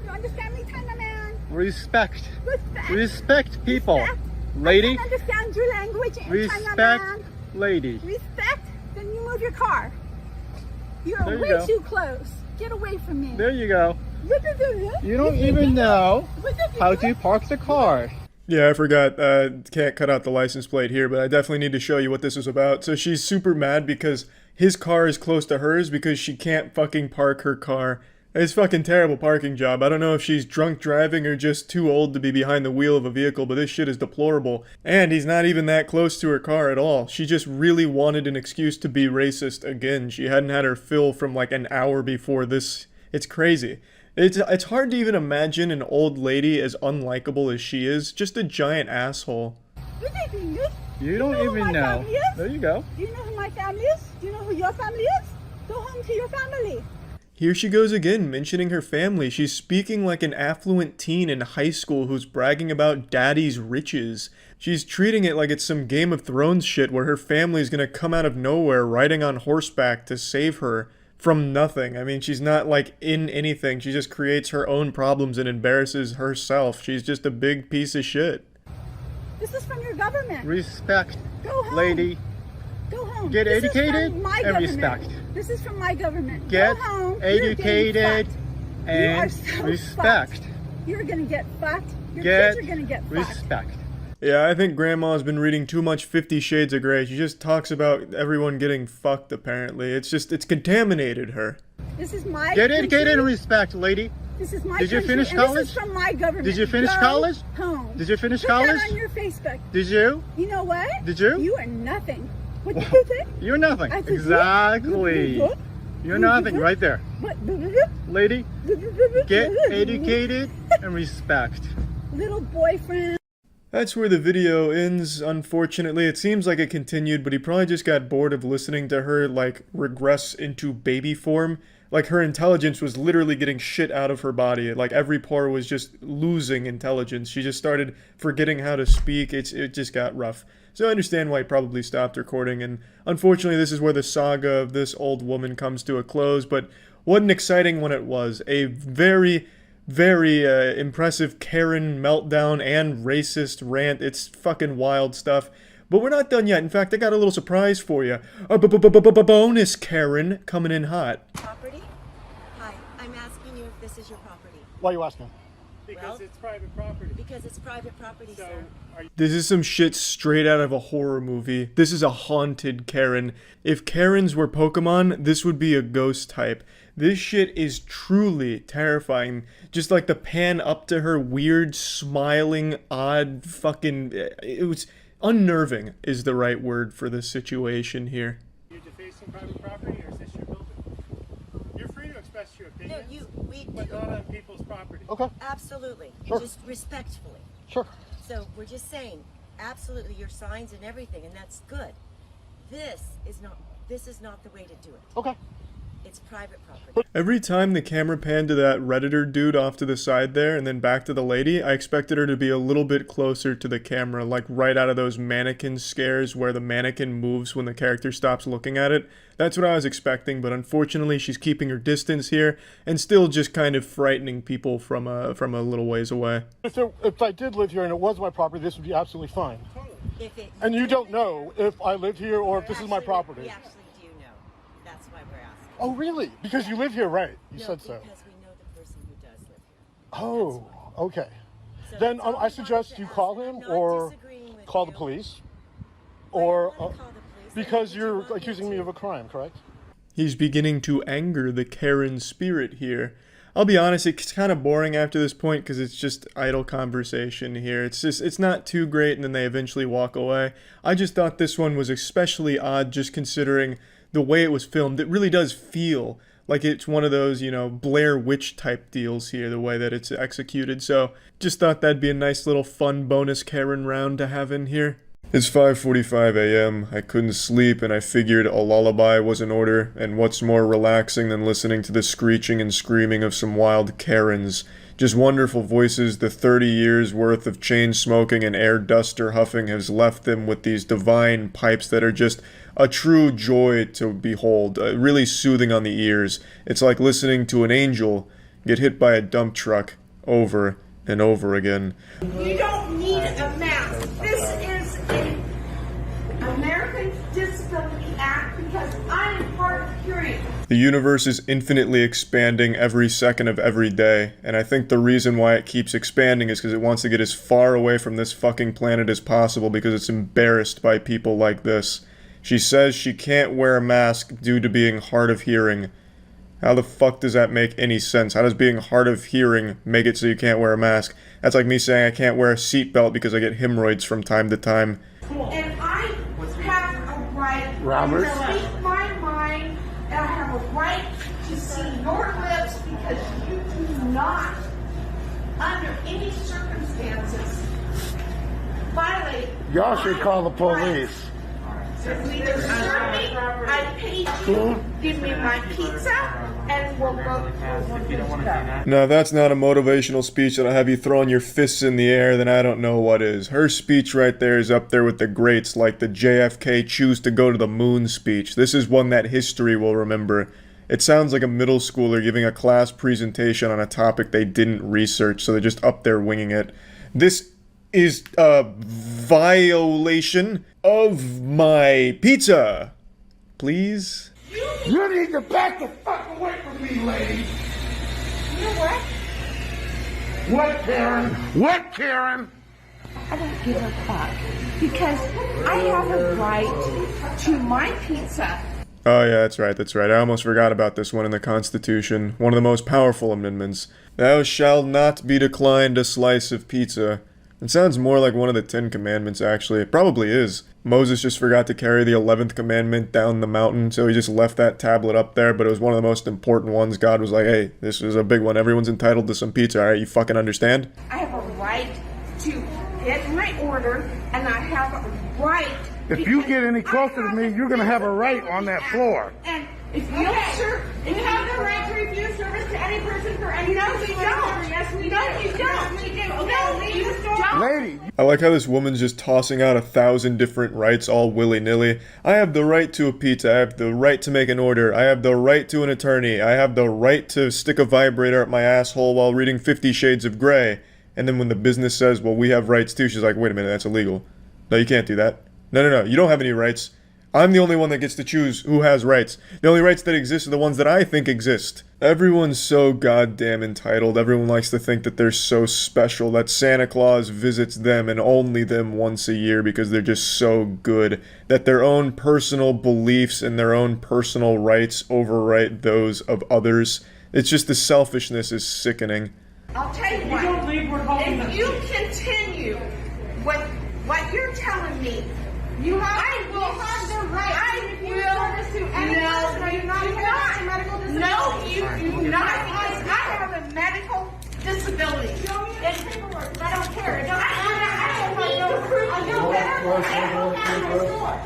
You understand me, China man? Respect. Respect. Respect people. Respect. Lady. I can't understand your language in China Respect, man. lady. Respect? Then you move your car. You're There you way go. too close. Get away from me. There you go. You don't even know how to park the car. Yeah, I forgot, can't cut out the license plate here, but I definitely need to show you what this is about. So she's super mad because his car is close to hers because she can't fucking park her car. It's fucking terrible parking job. I don't know if she's drunk driving or just too old to be behind the wheel of a vehicle, but this shit is deplorable. And he's not even that close to her car at all. She just really wanted an excuse to be racist again. She hadn't had her fill from like an hour before this. It's crazy. It's hard to even imagine an old lady as unlikable as she is. Just a giant asshole. You don't even know. There you go. Do you know who my family is? Do you know who your family is? Go home to your family. Here she goes again, mentioning her family. She's speaking like an affluent teen in high school who's bragging about daddy's riches. She's treating it like it's some Game of Thrones shit where her family's gonna come out of nowhere riding on horseback to save her from nothing. I mean, she's not like in anything. She just creates her own problems and embarrasses herself. She's just a big piece of shit. This is from your government. Respect, Go home. lady. Go home. Get This is educated from my and government. respect. This is from my government. Get Go home. You're getting educated fucked. and you are so respect. Fucked. You're gonna get fucked. Your Get kids are gonna get fucked. respect. Yeah, I think Grandma's been reading too much 50 Shades of Grey. She just talks about everyone getting fucked, apparently. It's contaminated her. This is my Get educated and country. respect, lady. This is my Did you country, finish and college? This is from my government. Did you finish Go college? Home. Did you finish Put college? that on your Facebook. Did you? You know what? Did you? You are nothing. What did you say? You're nothing. I said, Exactly. what? You're nothing right there. What? Lady, get educated and respect. Little boyfriend. That's where the video ends, unfortunately. It seems like it continued, but he probably just got bored of listening to her, like, regress into baby form. Like, her intelligence was literally getting shit out of her body. Like, every pore was just losing intelligence. She just started forgetting how to speak. It just got rough. So I understand why he probably stopped recording, and unfortunately this is where the saga of this old woman comes to a close, but what an exciting one it was. A very impressive Karen meltdown and racist rant. It's fucking wild stuff. But we're not done yet. In fact, I got a little surprise for you. A bonus Karen coming in hot. Property? Hi, I'm asking you if this is your property. Why are you asking? Because it's private property. Because it's private property, sir. This is some shit straight out of a horror movie. This is a haunted Karen. If Karens were Pokemon, this would be a ghost type. This shit is truly terrifying. Just like the pan up to her weird, smiling, odd fucking... It was unnerving is the right word for this situation here. You're defacing private property, or is this your building? You're free to express your opinion, but not on people's property. Okay. Absolutely. Sure. Just respectfully. Sure. So we're just saying, absolutely, your signs and everything, and that's good. This is not the way to do it. Okay. It's private property. Every time the camera panned to that Redditor dude off to the side there and then back to the lady, I expected her to be a little bit closer to the camera, like right out of those mannequin scares where the mannequin moves when the character stops looking at it. That's what I was expecting, but unfortunately she's keeping her distance here and still just kind of frightening people from a little ways away. If I did live here and it was my property, this would be absolutely fine. And you don't know if I live here or if this is my property. We actually do know. That's why we're asking. Oh, really? Because you live here, right? You said so. Because we know the person who does live here. Oh, okay. then I suggest you call him or call the police, or because you're accusing me of a crime, correct? He's beginning to anger the Karen spirit here. I'll be honest, it's kind of boring after this point because it's just idle conversation here. It's not too great, and then they eventually walk away. I just thought this one was especially odd just considering the way it was filmed. It really does feel like it's one of those, you know, Blair Witch type deals here, the way that it's executed. So just thought that'd be a nice little fun bonus Karen round to have in here. It's 5:45 a.m. I couldn't sleep, and I figured a lullaby was in order, and what's more relaxing than listening to the screeching and screaming of some wild Karens. Just wonderful voices. The 30 years worth of chain smoking and air duster huffing has left them with these divine pipes that are just a true joy to behold, really soothing on the ears. It's like listening to an angel get hit by a dump truck over and over again. You don't need a mask. This is an American Disability Act because I am hard of hearing. The universe is infinitely expanding every second of every day, and I think the reason why it keeps expanding is because it wants to get as far away from this fucking planet as possible because it's embarrassed by people like this. She says she can't wear a mask due to being hard of hearing. How the fuck does that make any sense? How does being hard of hearing make it so you can't wear a mask? That's like me saying I can't wear a seatbelt because I get hemorrhoids from time to time. And I have a right Robert? to speak my mind, and I have a right to see your lips because you do not, under any circumstances, violate. Y'all should call the police. Either serve me, I paid you, give me my pizza, and we'll go. Now, if that's not a motivational speech that'll have you throwing your fists in the air, then I don't know what is. Her speech right there is up there with the greats, like the JFK choose to go to the moon speech. This is one that history will remember. It sounds like a middle schooler giving a class presentation on a topic they didn't research, so they're just up there winging it. This is a violation of my pizza. Please? You need to back the fuck away from me, lady. You know what? What, Karen? What, Karen? I don't give a fuck because I have a right to my pizza. Oh yeah, that's right. I almost forgot about this one in the Constitution. One of the most powerful amendments. Thou shalt not be declined a slice of pizza. It sounds more like one of the 10 Commandments, actually. It probably is. Moses just forgot to carry the 11th commandment down the mountain, so he just left that tablet up there, but it was one of the most important ones. God was like, hey, this is a big one. Everyone's entitled to some pizza, alright? You fucking understand? I have a right to get my order, and I have a right. If you get any closer to me, you're gonna have a right on that floor. And if you if you have the right to refuse service to any person for any reason whatsoever, yes, we do. No, you don't. No, you don't. Lady. I like how this woman's just tossing out 1,000 different rights all willy-nilly. I have the right to a pizza. I have the right to make an order. I have the right to an attorney. I have the right to stick a vibrator up my asshole while reading 50 Shades of Grey. And then when the business says, well, we have rights too, she's like, wait a minute, that's illegal. No, you can't do that. No, you don't have any rights. I'm the only one that gets to choose who has rights. The only rights that exist are the ones that I think exist. Everyone's so goddamn entitled. Everyone likes to think that they're so special, that Santa Claus visits them and only them once a year because they're just so good, that their own personal beliefs and their own personal rights overwrite those of others. It's just the selfishness is sickening. I'll tell you what. If you continue with what you're telling me, you have the right. I will. No, you do not. Because I have a medical disability. Show me the paperwork. I don't care.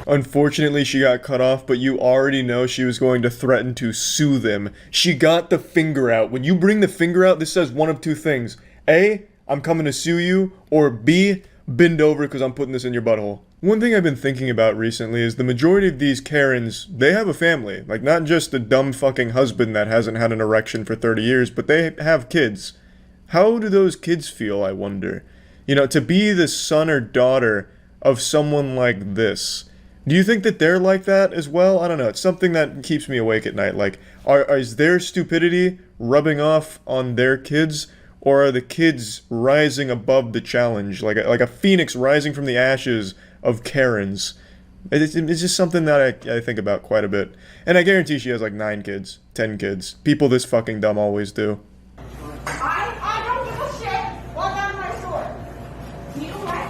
Unfortunately, she got cut off, but you already know she was going to threaten to sue them. She got the finger out. When you bring the finger out, this says one of two things. A, I'm coming to sue you, or B, bend over because I'm putting this in your butthole. One thing I've been thinking about recently is the majority of these Karens, they have a family. Like, not just a dumb fucking husband that hasn't had an erection for 30 years, but they have kids. How do those kids feel, I wonder? You know, to be the son or daughter of someone like this. Do you think that they're like that as well? I don't know. It's something that keeps me awake at night. Like, is their stupidity rubbing off on their kids? Or are the kids rising above the challenge, like a phoenix rising from the ashes of Karens? It's just something that I think about quite a bit. And I guarantee she has like 9 kids, 10 kids. People this fucking dumb always do. I don't give a shit. Walk out of my store. Do you what?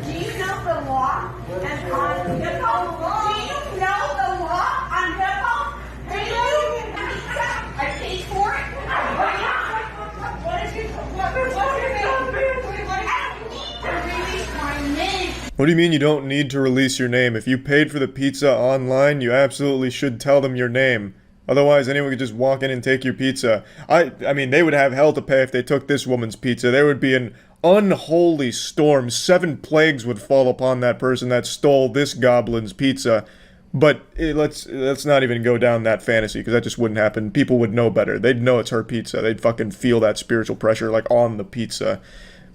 Do you know the law? And on do you know the law on hip-hop? Do you? I paid for it. What is your name? What do you mean you don't need to release your name? If you paid for the pizza online, you absolutely should tell them your name. Otherwise, anyone could just walk in and take your pizza. I mean, they would have hell to pay if they took this woman's pizza. There would be an unholy storm. 7 plagues would fall upon that person that stole this goblin's pizza. But let's not even go down that fantasy, because that just wouldn't happen. People would know better. They'd know it's her pizza. They'd fucking feel that spiritual pressure, like, on the pizza.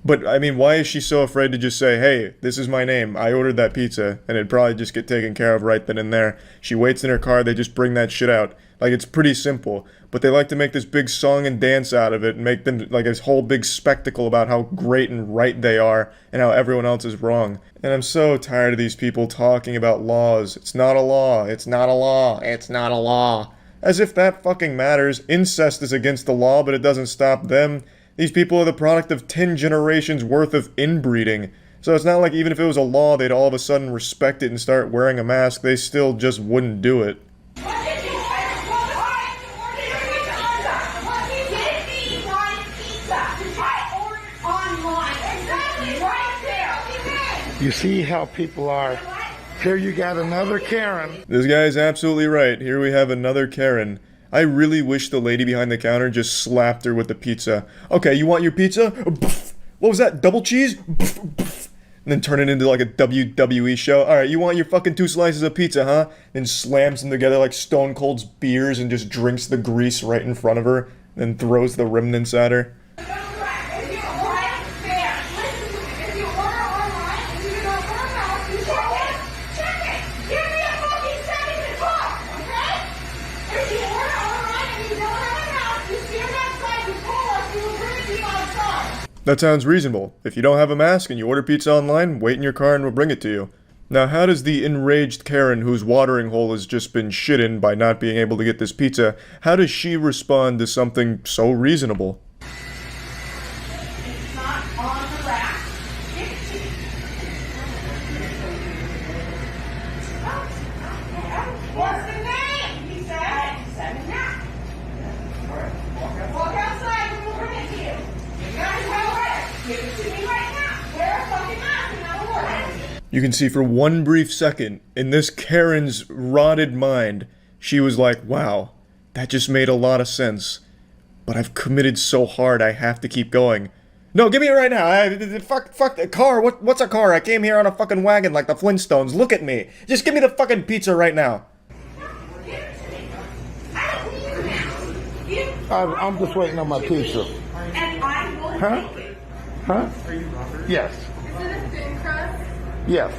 But, I mean, why is she so afraid to just say, hey, this is my name, I ordered that pizza, and it'd probably just get taken care of right then and there. She waits in her car, they just bring that shit out. Like, it's pretty simple. But they like to make this big song and dance out of it, and make them, like, this whole big spectacle about how great and right they are, and how everyone else is wrong. And I'm so tired of these people talking about laws. It's not a law, it's not a law, it's not a law. As if that fucking matters. Incest is against the law, but it doesn't stop them. These people are the product of 10 generations worth of inbreeding. So it's not like even if it was a law, they'd all of a sudden respect it and start wearing a mask. They still just wouldn't do it. You see how people are. Here you got another Karen. This guy's absolutely right. Here we have another Karen. I really wish the lady behind the counter just slapped her with the pizza. Okay, you want your pizza? What was that? Double cheese? And then turn it into like a WWE show. Alright, you want your fucking 2 slices of pizza, huh? And slams them together like Stone Cold's beers and just drinks the grease right in front of her. Then throws the remnants at her. That sounds reasonable. If you don't have a mask and you order pizza online, wait in your car and we'll bring it to you. Now, how does the enraged Karen whose watering hole has just been shit in by not being able to get this pizza, how does she respond to something so reasonable? It's not on the rack. Give it to me. What's the name? He said. He said it now. Walk outside and we'll bring it to you. You guys will wear it. Give it to me right now. Wear a fucking mask and that'll work. You can see for one brief second, in this Karen's rotted mind, she was like, wow, that just made a lot of sense. But I've committed so hard, I have to keep going. No, give me it right now. Fuck the car. What's a car? I came here on a fucking wagon like the Flintstones. Look at me. Just give me the fucking pizza right now. I'm just waiting on my pizza. And I will Huh? take it. Huh? Yes. Is it a thin crust? Yes.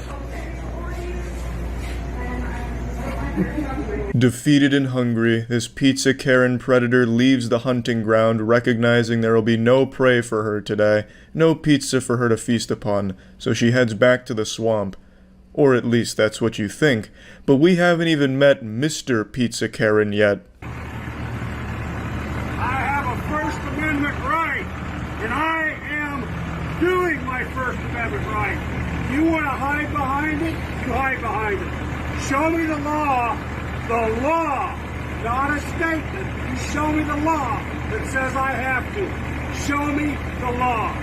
Defeated and hungry, this pizza Karen predator leaves the hunting ground, recognizing there will be no prey for her today, no pizza for her to feast upon, so she heads back to the swamp. Or at least that's what you think, but we haven't even met Mr. Pizza Karen yet. I have a First Amendment right, and I am doing my First Amendment right. You want to hide behind it? You hide behind it. Show me the law, not a statement. You show me the law that says I have to. Show me the law. You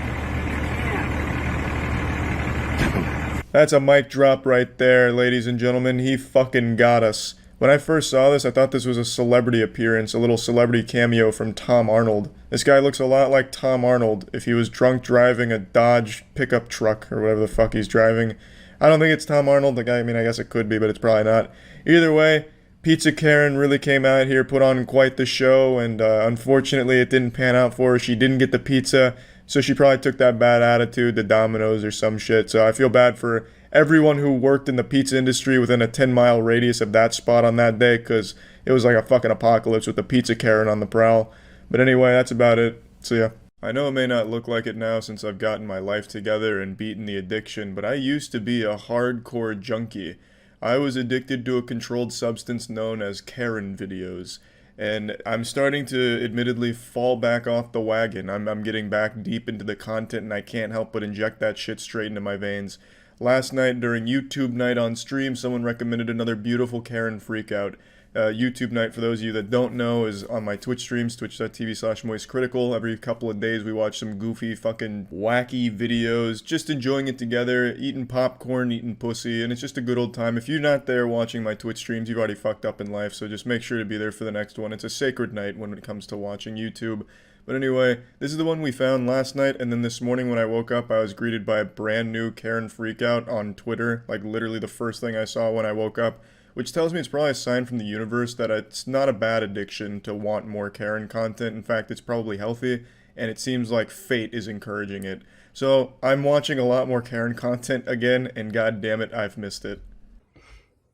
can't. That's a mic drop right there, ladies and gentlemen. He fucking got us. When I first saw this, I thought this was a celebrity appearance, a little celebrity cameo from Tom Arnold. This guy looks a lot like Tom Arnold if he was drunk driving a Dodge pickup truck or whatever the fuck he's driving. I don't think it's Tom Arnold. I mean, I guess it could be, but it's probably not. Either way, Pizza Karen really came out here, put on quite the show, and unfortunately it didn't pan out for her. She didn't get the pizza, so she probably took that bad attitude to Domino's or some shit. So I feel bad for everyone who worked in the pizza industry within a 10-mile radius of that spot on that day, because it was like a fucking apocalypse with the Pizza Karen on the prowl. But anyway, that's about it. See ya. I know it may not look like it now since I've gotten my life together and beaten the addiction, but I used to be a hardcore junkie. I was addicted to a controlled substance known as Karen videos, and I'm starting to admittedly fall back off the wagon. I'm getting back deep into the content and I can't help but inject that shit straight into my veins. Last night during YouTube night on stream, someone recommended another beautiful Karen freakout. YouTube night, for those of you that don't know, is on my Twitch streams, twitch.tv/moistcritical. Every couple of days we watch some goofy, fucking wacky videos, just enjoying it together, eating popcorn, eating pussy, and it's just a good old time. If you're not there watching my Twitch streams, you've already fucked up in life, so just make sure to be there for the next one. It's a sacred night when it comes to watching YouTube. But anyway, this is the one we found last night, and then this morning when I woke up, I was greeted by a brand new Karen freakout on Twitter, like literally the first thing I saw when I woke up. Which tells me it's probably a sign from the universe that it's not a bad addiction to want more Karen content. In fact, it's probably healthy, and it seems like fate is encouraging it. So, I'm watching a lot more Karen content again, and god damn it, I've missed it.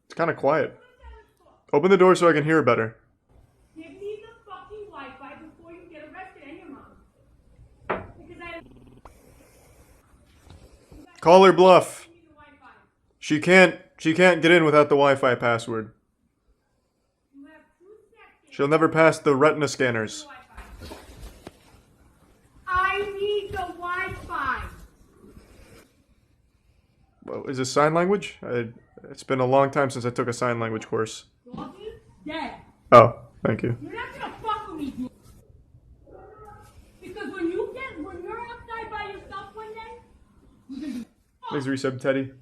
It's kind of quiet. Open the door so I can hear better. Give me the fucking Wi-Fi before you get arrested and your mom. Because Call her bluff. She can't get in without the Wi-Fi password. She'll never pass the retina scanners. I need the Wi-Fi. Well, is this sign language? It's been a long time since I took a sign language course. Dead. Oh, thank you. You're not gonna fuck with me, dude. Because when you're outside by yourself one day, you're gonna be Thanks, resub Teddy.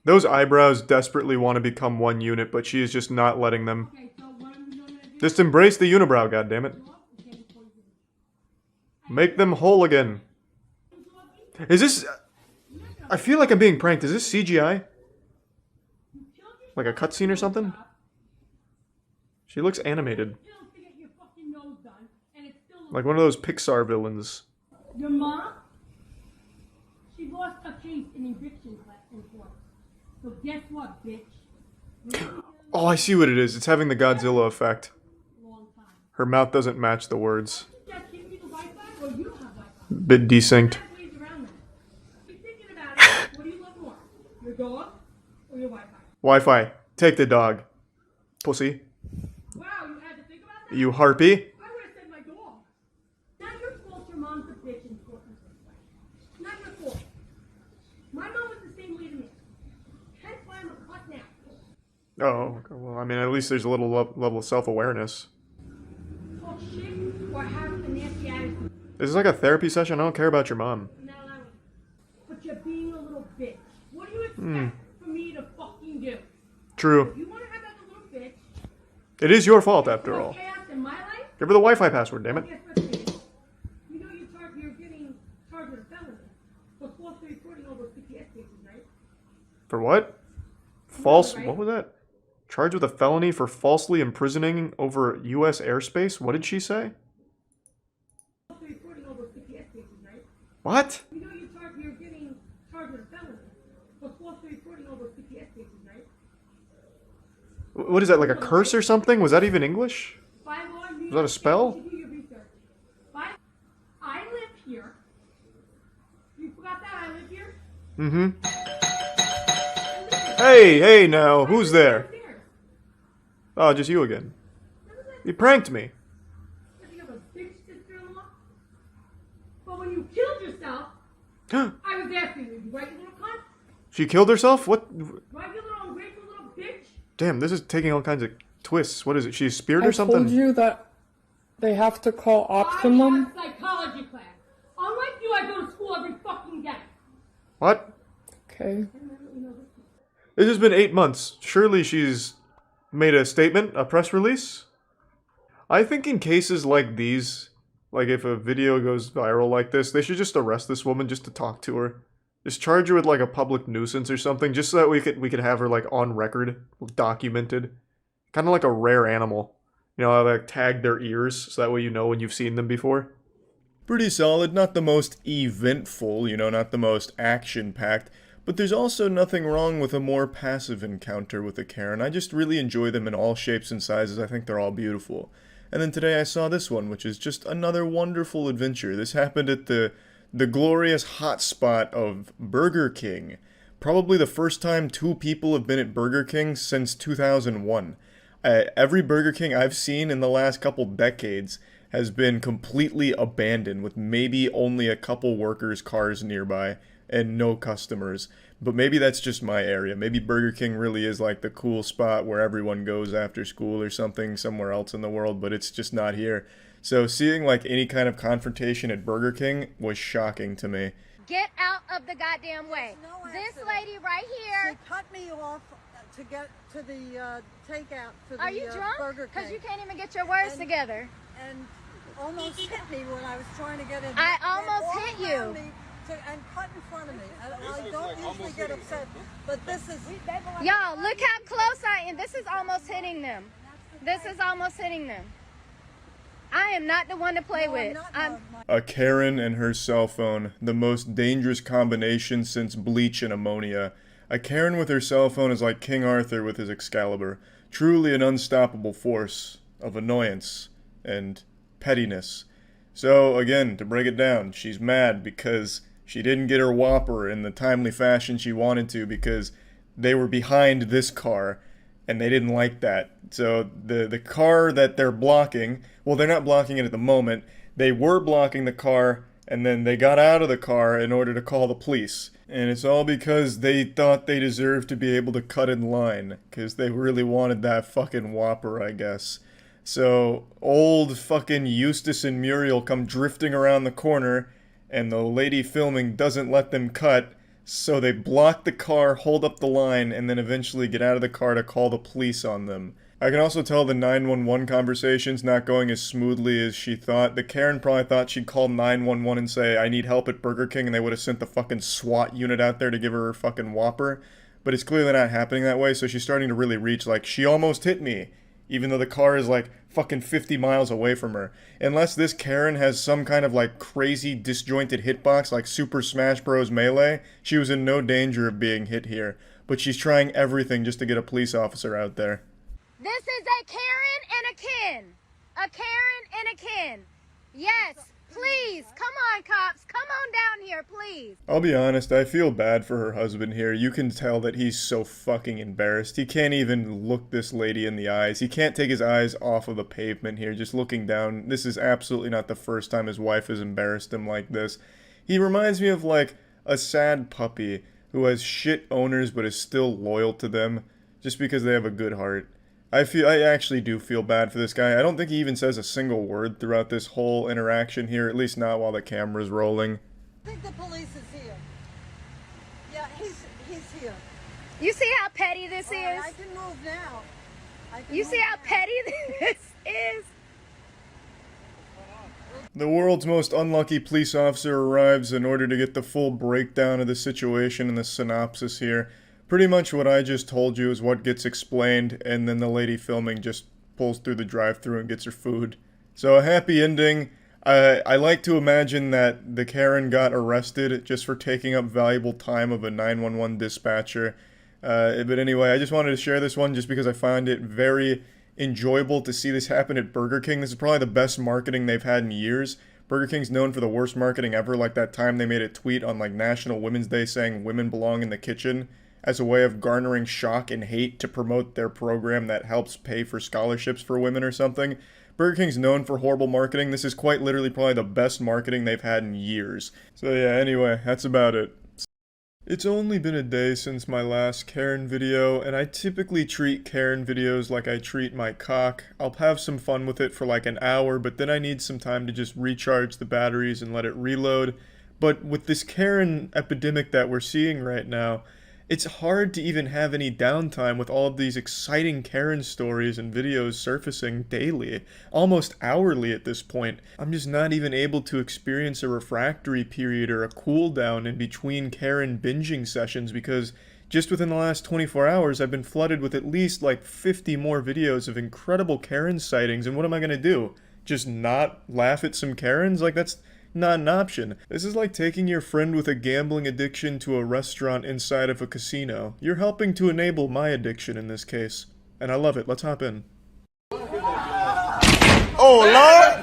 Those eyebrows desperately want to become one unit, but she is just not letting them. Just embrace the unibrow, goddammit. Make them whole again. Is this... I feel like I'm being pranked. Is this CGI? Like a cutscene or something? She looks animated. Like one of those Pixar villains. Your mom, she lost a case in eviction in court. So guess what, bitch? Oh, I see what it is. It's having the Godzilla effect. Her mouth doesn't match the words. Bit desynced. What do you love more? Your dog or your Wi-Fi? Wi-Fi. Take the dog. Pussy. Wow, you had to think about that? You harpy. I would have said my dog. Not your fault your mom's a bitch in court in this way. Not your fault. My mom was the same way to me. Hence why I'm a cunt now. Oh, well, I mean, at least there's a little level of self-awareness. Talk shit or have a nasty attitude. This is like a therapy session. I don't care about your mom. I'm not allowing it. But you're being a little bitch. What do you expect for me to fucking do? True. If you want to have that little bitch, It is your fault, after all. chaos in my life, Give her the Wi-Fi password, damn it. guess what, bitch? You know you're getting charged with a felony for falsely reporting all those PTS cases, right? For what? False... What was that? Charged with a felony for falsely imprisoning over U.S. airspace? What did she say? Falsely reporting all those PTS cases, right? What? You know you're getting charged with a felony for falsely reporting all those PTS cases, right? What is that, like a curse or something? Was that even English? By law, Was that a spell? you do your research. I live here. You forgot that I live here? Mm-hmm. Hey now, who's there? Oh, just you again. You pranked me. You have a bitch sister-in-law? But when you killed yourself, I was there for you, right, you little cunt? She killed herself? What? Right, you little ungrateful little bitch? Damn, this is taking all kinds of twists. What is it? She's speared or I something? told you that they have to call Optimum. I have psychology class. Unlike you, I go to school every fucking day. What? Okay. This has been 8 months. Surely she's made a statement, a press release? I think in cases like these, like if a video goes viral like this, they should just arrest this woman just to talk to her. Just charge her with like a public nuisance or something, just so that we could have her like on record, documented. Kind of like a rare animal. You know, like tag their ears, so that way you know when you've seen them before. Pretty solid, not the most eventful, you know, not the most action-packed, but there's also nothing wrong with a more passive encounter with a Karen. I just really enjoy them in all shapes and sizes. I think they're all beautiful. And then today I saw this one, which is just another wonderful adventure. This happened at the glorious hotspot of Burger King. Probably the first time 2 people have been at Burger King since 2001. Every Burger King I've seen in the last couple decades has been completely abandoned, with maybe only a couple workers' cars nearby and no customers. But maybe that's just my area. Maybe Burger King really is like the cool spot where everyone goes after school or something somewhere else in the world, but it's just not here. So seeing like any kind of confrontation at Burger King was shocking to me. Get out of the goddamn way. This lady right here. She cut me off to get to the takeout for the Are you drunk? Burger King. Because you can't even get your words together. And almost hit me when I was trying to get in. I almost hit you. And cut in front of me. I don't usually get upset, but this is... Y'all, look how close I am. This is almost hitting them. This is almost hitting them. I am not the one to play with. A Karen and her cell phone, the most dangerous combination since bleach and ammonia. A Karen with her cell phone is like King Arthur with his Excalibur. Truly an unstoppable force of annoyance and pettiness. So, again, to break it down, she's mad because she didn't get her Whopper in the timely fashion she wanted to because they were behind this car, and they didn't like that. So the car that they're blocking, well, they're not blocking it at the moment. They were blocking the car, and then they got out of the car in order to call the police. And it's all because they thought they deserved to be able to cut in line, because they really wanted that fucking Whopper, I guess. So old fucking Eustace and Muriel come drifting around the corner, and the lady filming doesn't let them cut, so they block the car, hold up the line, and then eventually get out of the car to call the police on them. I can also tell the 911 conversation's not going as smoothly as she thought. The Karen probably thought she'd call 911 and say, I need help at Burger King, and they would have sent the fucking SWAT unit out there to give her fucking Whopper. But it's clearly not happening that way, so she's starting to really reach, like, she almost hit me, even though the car is, like, fucking 50 miles away from her. Unless this Karen has some kind of, like, crazy disjointed hitbox like Super Smash Bros. Melee, she was in no danger of being hit here. But she's trying everything just to get a police officer out there. This is a Karen and a Ken. A Karen and a Ken. Yes, please, come on, cops. Come on down here, please. I'll be honest, I feel bad for her husband here. You can tell that he's so fucking embarrassed. He can't even look this lady in the eyes. He can't take his eyes off of the pavement here, just looking down. This is absolutely not the first time his wife has embarrassed him like this. He reminds me of, like, a sad puppy who has shit owners but is still loyal to them just because they have a good heart. I actually do feel bad for this guy. I don't think he even says a single word throughout this whole interaction here, at least not while the camera's rolling. I think the police is here. Yeah, he's here. You see how petty this is? I can move now. You see how petty this is? The world's most unlucky police officer arrives in order to get the full breakdown of the situation and the synopsis here. Pretty much what I just told you is what gets explained, and then the lady filming just pulls through the drive-thru and gets her food. So a happy ending. I like to imagine that the Karen got arrested just for taking up valuable time of a 911 dispatcher. But anyway, I just wanted to share this one just because I find it very enjoyable to see this happen at Burger King. This is probably the best marketing they've had in years. Burger King's known for the worst marketing ever, like that time they made a tweet on like National Women's Day saying women belong in the kitchen, as a way of garnering shock and hate to promote their program that helps pay for scholarships for women or something. Burger King's known for horrible marketing. This is quite literally probably the best marketing they've had in years. So yeah, anyway, that's about it. It's only been a day since my last Karen video, and I typically treat Karen videos like I treat my cock. I'll have some fun with it for like an hour, but then I need some time to just recharge the batteries and let it reload. But with this Karen epidemic that we're seeing right now, it's hard to even have any downtime with all of these exciting Karen stories and videos surfacing daily, almost hourly at this point. I'm just not even able to experience a refractory period or a cool down in between Karen binging sessions because just within the last 24 hours I've been flooded with at least like 50 more videos of incredible Karen sightings, and what am I gonna do? Just not laugh at some Karens? Like, that's not an option. This is like taking your friend with a gambling addiction to a restaurant inside of a casino. You're helping to enable my addiction in this case. And I love it. Let's hop in. Oh, Lord.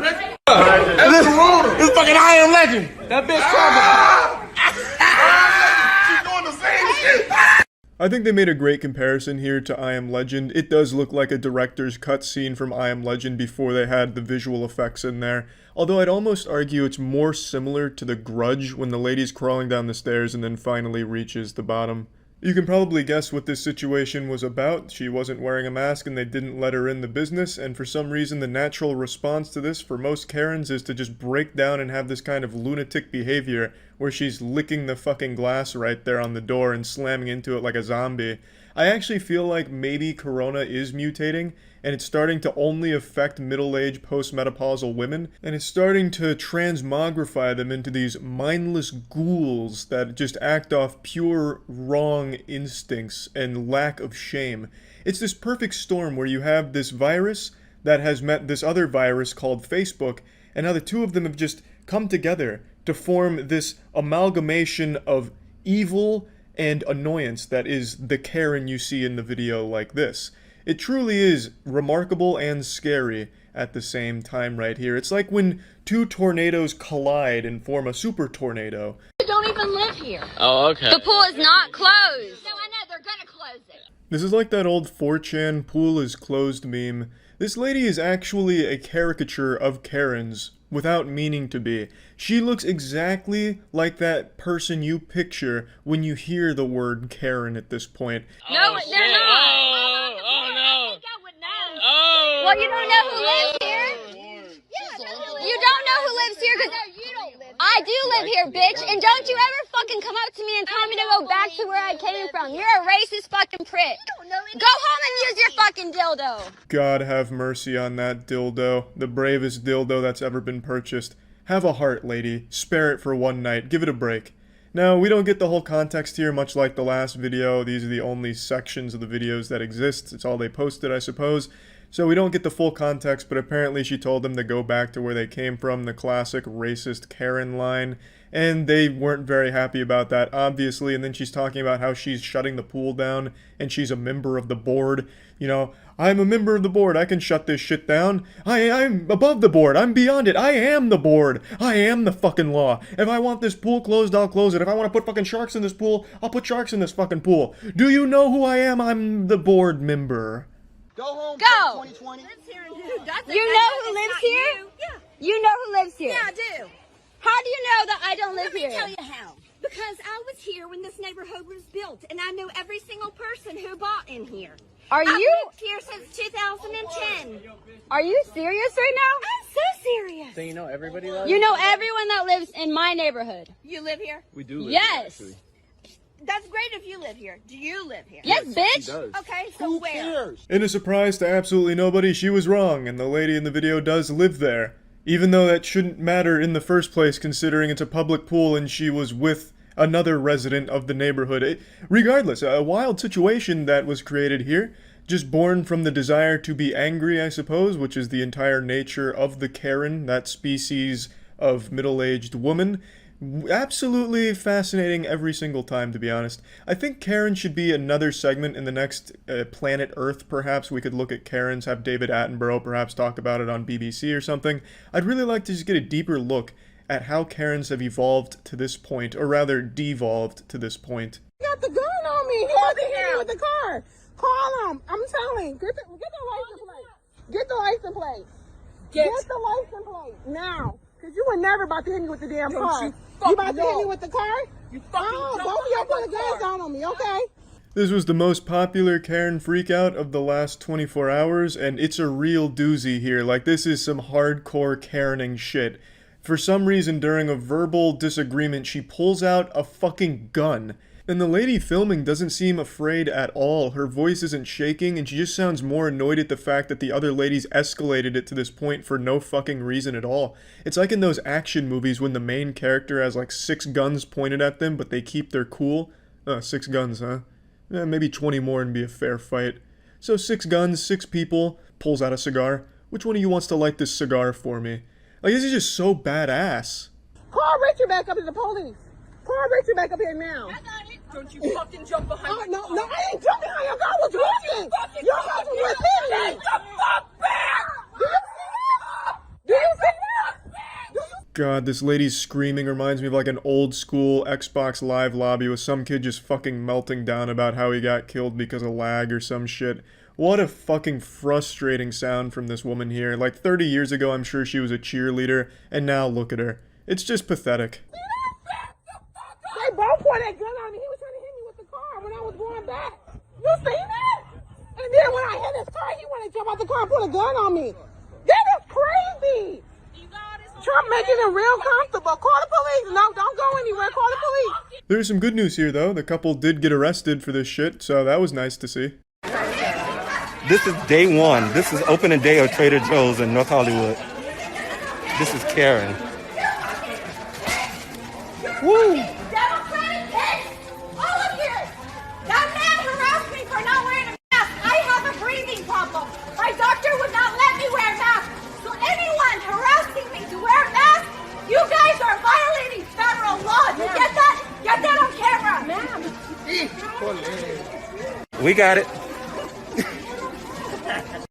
This fucking I Am Legend. That bitch She's doing the same shit. I think they made a great comparison here to I Am Legend. It does look like a director's cut scene from I Am Legend before they had the visual effects in there. Although I'd almost argue it's more similar to The Grudge when the lady's crawling down the stairs and then finally reaches the bottom. You can probably guess what this situation was about. She wasn't wearing a mask and they didn't let her in the business, and for some reason the natural response to this for most Karens is to just break down and have this kind of lunatic behavior where she's licking the fucking glass right there on the door and slamming into it like a zombie. I actually feel like maybe Corona is mutating, and it's starting to only affect middle-aged postmenopausal women, and it's starting to transmogrify them into these mindless ghouls that just act off pure wrong instincts and lack of shame. It's this perfect storm where you have this virus that has met this other virus called Facebook, and now the two of them have just come together to form this amalgamation of evil and annoyance that is the Karen you see in the video like this. It truly is remarkable and scary at the same time right here. It's like when two tornadoes collide and form a super tornado. You don't even live here. Oh, okay. The pool is not closed. No, I know. They're gonna close it. This is like that old 4chan pool is closed meme. This lady is actually a caricature of Karens without meaning to be. She looks exactly like that person you picture when you hear the word Karen at this point. No, they're not. Oh, no. Well, you don't know who lives here? You don't know who lives here because I do live here, bitch. And don't you ever fucking come up to me and tell me to go back to where I came from. You're a racist fucking prick. Go home and use your fucking dildo. God have mercy on that dildo. The bravest dildo that's ever been purchased. Have a heart, lady. Spare it for one night. Give it a break. Now, we don't get the whole context here, much like the last video. These are the only sections of the videos that exist. It's all they posted, I suppose. So we don't get the full context, but apparently she told them to go back to where they came from, the classic racist Karen line. And they weren't very happy about that, obviously. And then she's talking about how she's shutting the pool down, and she's a member of the board. You know, I'm a member of the board. I can shut this shit down. I'm above the board. I'm beyond it. I am the board. I am the fucking law. If I want this pool closed, I'll close it. If I want to put fucking sharks in this pool, I'll put sharks in this fucking pool. Do you know who I am? I'm the board member. Go home. Go. 2020. You know who lives here? Yeah. You know who lives here? Yeah, I do. How do you know that I don't live here? Let me tell you how. Because I was here when this neighborhood was built, and I know every single person who bought in here. I've lived here since 2010. Are you serious right now? I'm so serious. So you know everybody that You know everyone that lives in my neighborhood. You live here? We do live yes. here, actually. That's great if you live here. Do you live here? Yes, bitch. She does. Okay, so where? In a surprise to absolutely nobody, she was wrong, and the lady in the video does live there. Even though that shouldn't matter in the first place, considering it's a public pool and she was with another resident of the neighborhood. Regardless, a wild situation that was created here, just born from the desire to be angry, I suppose, which is the entire nature of the Karen, that species of middle-aged woman. Absolutely fascinating every single time, to be honest. I think Karen should be another segment in the next Planet Earth, perhaps. We could look at Karens, have David Attenborough perhaps talk about it on BBC or something. I'd really like to just get a deeper look at how Karens have evolved to this point, or rather, devolved to this point. You got the gun on me. He wants to hit me with the car. Call him. I'm telling. Get the license plate. Get the license plate. Get the license plate now. Because you were never about to hit me with the damn car. You about to hit me with the car? You fucking both of y'all put the guns down on me, okay? This was the most popular Karen freakout of the last 24 hours, and it's a real doozy here. Like, this is some hardcore Karening shit. For some reason, during a verbal disagreement, she pulls out a fucking gun. And the lady filming doesn't seem afraid at all. Her voice isn't shaking, and she just sounds more annoyed at the fact that the other ladies escalated it to this point for no fucking reason at all. It's like in those action movies when the main character has like 6 guns pointed at them, but they keep their cool. 6 guns, huh? Maybe 20 more and be a fair fight. So 6 guns, 6 people, pulls out a cigar. Which one of you wants to light this cigar for me? Like, this is just so badass. Call Richard back up to the police. Call Richard back up here now. Don't you fucking jump behind me. No, I ain't jumping behind your car. What's wrong with you? Your husband was in me. Get the fuck back! God, this lady's screaming reminds me of like an old school Xbox Live lobby with some kid just fucking melting down about how he got killed because of lag or some shit. What a fucking frustrating sound from this woman here. Like 30 years ago, I'm sure she was a cheerleader, and now look at her. It's just pathetic. They both pointed that gun on me. He was trying to hit me with the car when I was going back. You seen that? And then when I hit his car, he wanted to jump out the car and put a gun on me. That is crazy. Trump making it real comfortable. Call the police. No, don't go anywhere. Call the police. There's some good news here, though. The couple did get arrested for this shit, so that was nice to see. This is day one. This is opening day of Trader Joe's in North Hollywood. This is Karen. Woo! Democratic pigs! All of you! That man harassed me for not wearing a mask. I have a breathing problem. My doctor would not let me wear a mask. So anyone harassing me to wear a mask, you guys are violating federal law. You get that? Get that on camera. We got it.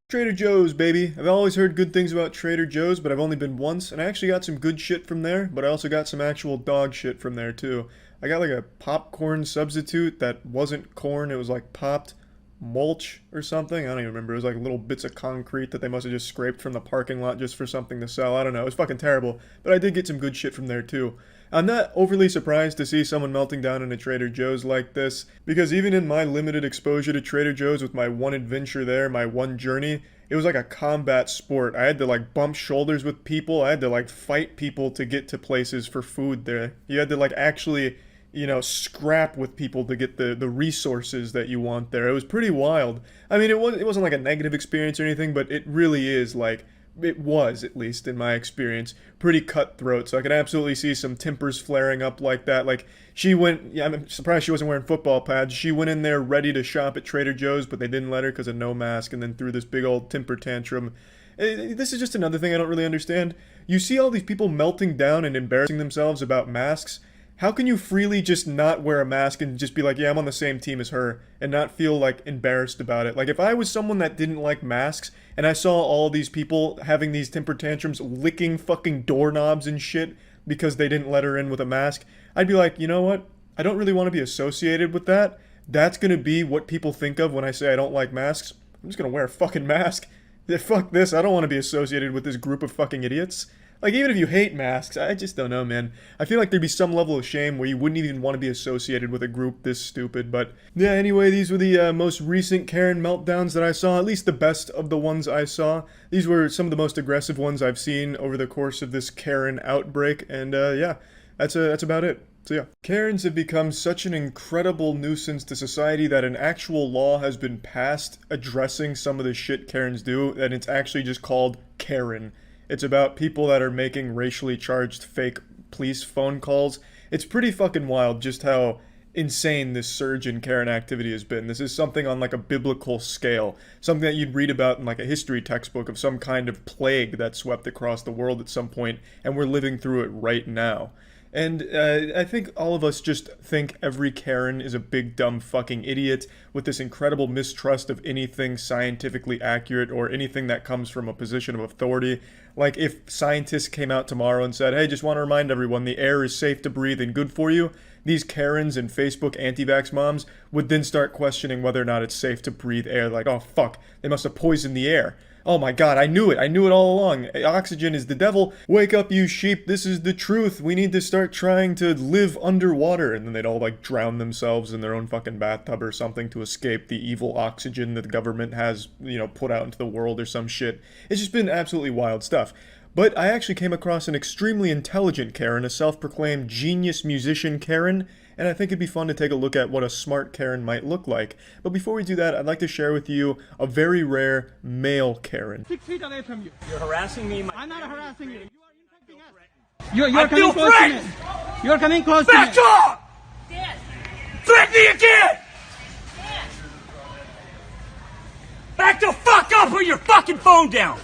Trader Joe's, baby. I've always heard good things about Trader Joe's, but I've only been once, and I actually got some good shit from there, but I also got some actual dog shit from there, too. I got like a popcorn substitute that wasn't corn, it was like popped mulch or something. I don't even remember. It was like little bits of concrete that they must have just scraped from the parking lot just for something to sell. I don't know. It was fucking terrible, but I did get some good shit from there, too. I'm not overly surprised to see someone melting down in a Trader Joe's like this, because even in my limited exposure to Trader Joe's with my one adventure there, my one journey, it was like a combat sport. I had to like bump shoulders with people, I had to like fight people to get to places for food there. You had to like actually, you know, scrap with people to get the resources that you want there. It was pretty wild. I mean, it wasn't like a negative experience or anything, but it really is like, it was, at least in my experience, pretty cutthroat, so I could absolutely see some tempers flaring up like that. Like, she went, yeah, I'm surprised she wasn't wearing football pads. She went in there ready to shop at Trader Joe's, but they didn't let her because of no mask, and then threw this big old temper tantrum. This is just another thing I don't really understand. You see all these people melting down and embarrassing themselves about masks. How can you freely just not wear a mask and just be like, yeah, I'm on the same team as her, and not feel, like, embarrassed about it? Like, if I was someone that didn't like masks, and I saw all these people having these temper tantrums, licking fucking doorknobs and shit because they didn't let her in with a mask, I'd be like, you know what? I don't really want to be associated with that. That's gonna be what people think of when I say I don't like masks. I'm just gonna wear a fucking mask. Yeah, fuck this, I don't want to be associated with this group of fucking idiots. Like, even if you hate masks, I just don't know, man. I feel like there'd be some level of shame where you wouldn't even want to be associated with a group this stupid, but yeah, anyway, these were the most recent Karen meltdowns that I saw, at least the best of the ones I saw. These were some of the most aggressive ones I've seen over the course of this Karen outbreak, and yeah, that's about it. So yeah, Karens have become such an incredible nuisance to society that an actual law has been passed addressing some of the shit Karens do, and it's actually just called Karen. It's about people that are making racially charged fake police phone calls. It's pretty fucking wild just how insane this surge in Karen activity has been. This is something on like a biblical scale. Something that you'd read about in like a history textbook of some kind of plague that swept across the world at some point, and we're living through it right now. And I think all of us just think every Karen is a big dumb fucking idiot with this incredible mistrust of anything scientifically accurate or anything that comes from a position of authority. Like if scientists came out tomorrow and said, hey, just want to remind everyone the air is safe to breathe and good for you, these Karens and Facebook anti-vax moms would then start questioning whether or not it's safe to breathe air. Like, oh fuck, they must have poisoned the air. Oh my god, I knew it all along. Oxygen is the devil. Wake up, you sheep, this is the truth. We need to start trying to live underwater. And then they'd all like drown themselves in their own fucking bathtub or something to escape the evil oxygen that the government has, you know, put out into the world or some shit. It's just been absolutely wild stuff. But I actually came across an extremely intelligent Karen, a self-proclaimed genius musician Karen, and I think it'd be fun to take a look at what a smart Karen might look like. But before we do that, I'd like to share with you a very rare male Karen. 6 feet away from you. You're harassing me. I'm not harassing you. You're coming close to me. You're coming close to me. Back off! Threaten me again! Back the fuck up or your fucking phone down!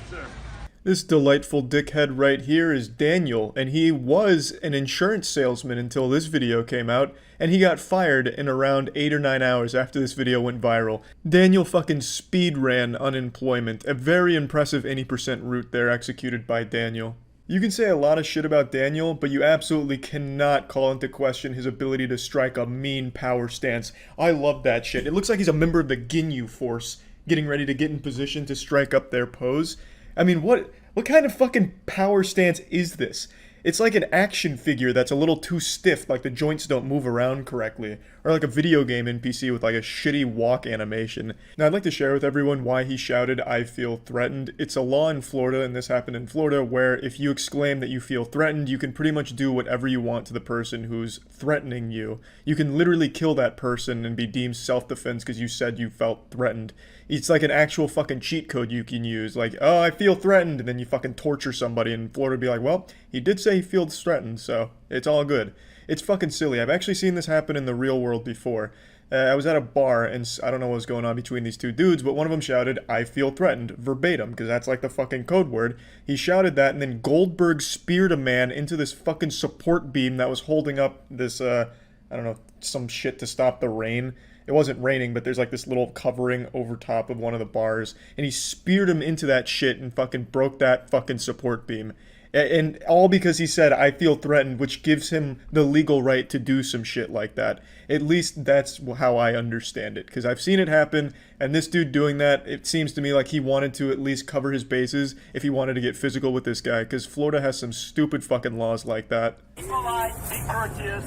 This delightful dickhead right here is Daniel, and he was an insurance salesman until this video came out, and he got fired in around 8 or 9 hours after this video went viral. Daniel fucking speed ran unemployment. A very impressive any% route there executed by Daniel. You can say a lot of shit about Daniel, but you absolutely cannot call into question his ability to strike a mean power stance. I love that shit. It looks like he's a member of the Ginyu Force, getting ready to get in position to strike up their pose. I mean, what kind of fucking power stance is this? It's like an action figure that's a little too stiff, like the joints don't move around correctly. Or like a video game NPC with like a shitty walk animation. Now I'd like to share with everyone why he shouted, "I feel threatened." It's a law in Florida, and this happened in Florida, where if you exclaim that you feel threatened, you can pretty much do whatever you want to the person who's threatening you. You can literally kill that person and be deemed self-defense because you said you felt threatened. It's like an actual fucking cheat code you can use, like, "Oh, I feel threatened," and then you fucking torture somebody, and Florida would be like, "Well, he did say he feels threatened, so it's all good." It's fucking silly. I've actually seen this happen in the real world before. I was at a bar, and I don't know what was going on between these two dudes, but one of them shouted, "I feel threatened," verbatim, because that's like the fucking code word. He shouted that, and then Goldberg speared a man into this fucking support beam that was holding up this, I don't know, some shit to stop the rain. It wasn't raining, but there's like this little covering over top of one of the bars, and he speared him into that shit and fucking broke that fucking support beam. And all because he said, "I feel threatened," which gives him the legal right to do some shit like that. At least that's how I understand it, because I've seen it happen, and this dude doing that, it seems to me like he wanted to at least cover his bases if he wanted to get physical with this guy, because Florida has some stupid fucking laws like that. Be polite, be courteous.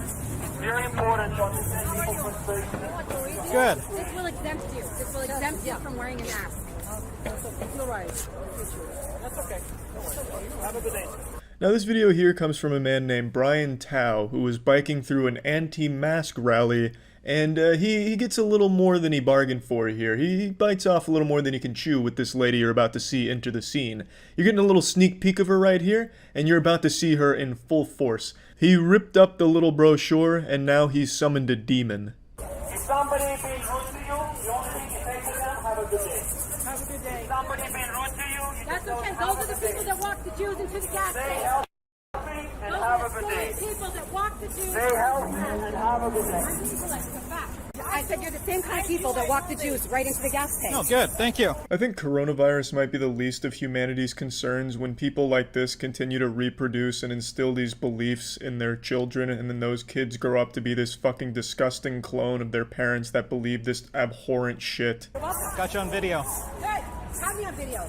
Very important to understand people's perspective. Good. This will exempt you. This will exempt you from wearing a mask. You're right. That's okay. Have a good day. Now this video here comes from a man named Brian Tao, who was biking through an anti-mask rally, and he gets a little more than he bargained for here. He bites off a little more than he can chew with this lady you're about to see enter the scene. You're getting a little sneak peek of her right here, and you're about to see her in full force. He ripped up the little brochure, and now he's summoned a demon. If somebody being rude to you, the only thing you say to them, have a good day. Have a good day. If somebody being rude to you, That's okay. Those are the people that walk the Jews into the gas say station. help me and Those have are a the good day. same people that walk the Jews. Say help me and have a good day. That's a fact. I said you're the same kind of people that walk the Jews right into the gas tank. Oh, good. Thank you. I think coronavirus might be the least of humanity's concerns when people like this continue to reproduce and instill these beliefs in their children, and then those kids grow up to be this fucking disgusting clone of their parents that believe this abhorrent shit. Got you on video. Good. Have me on video.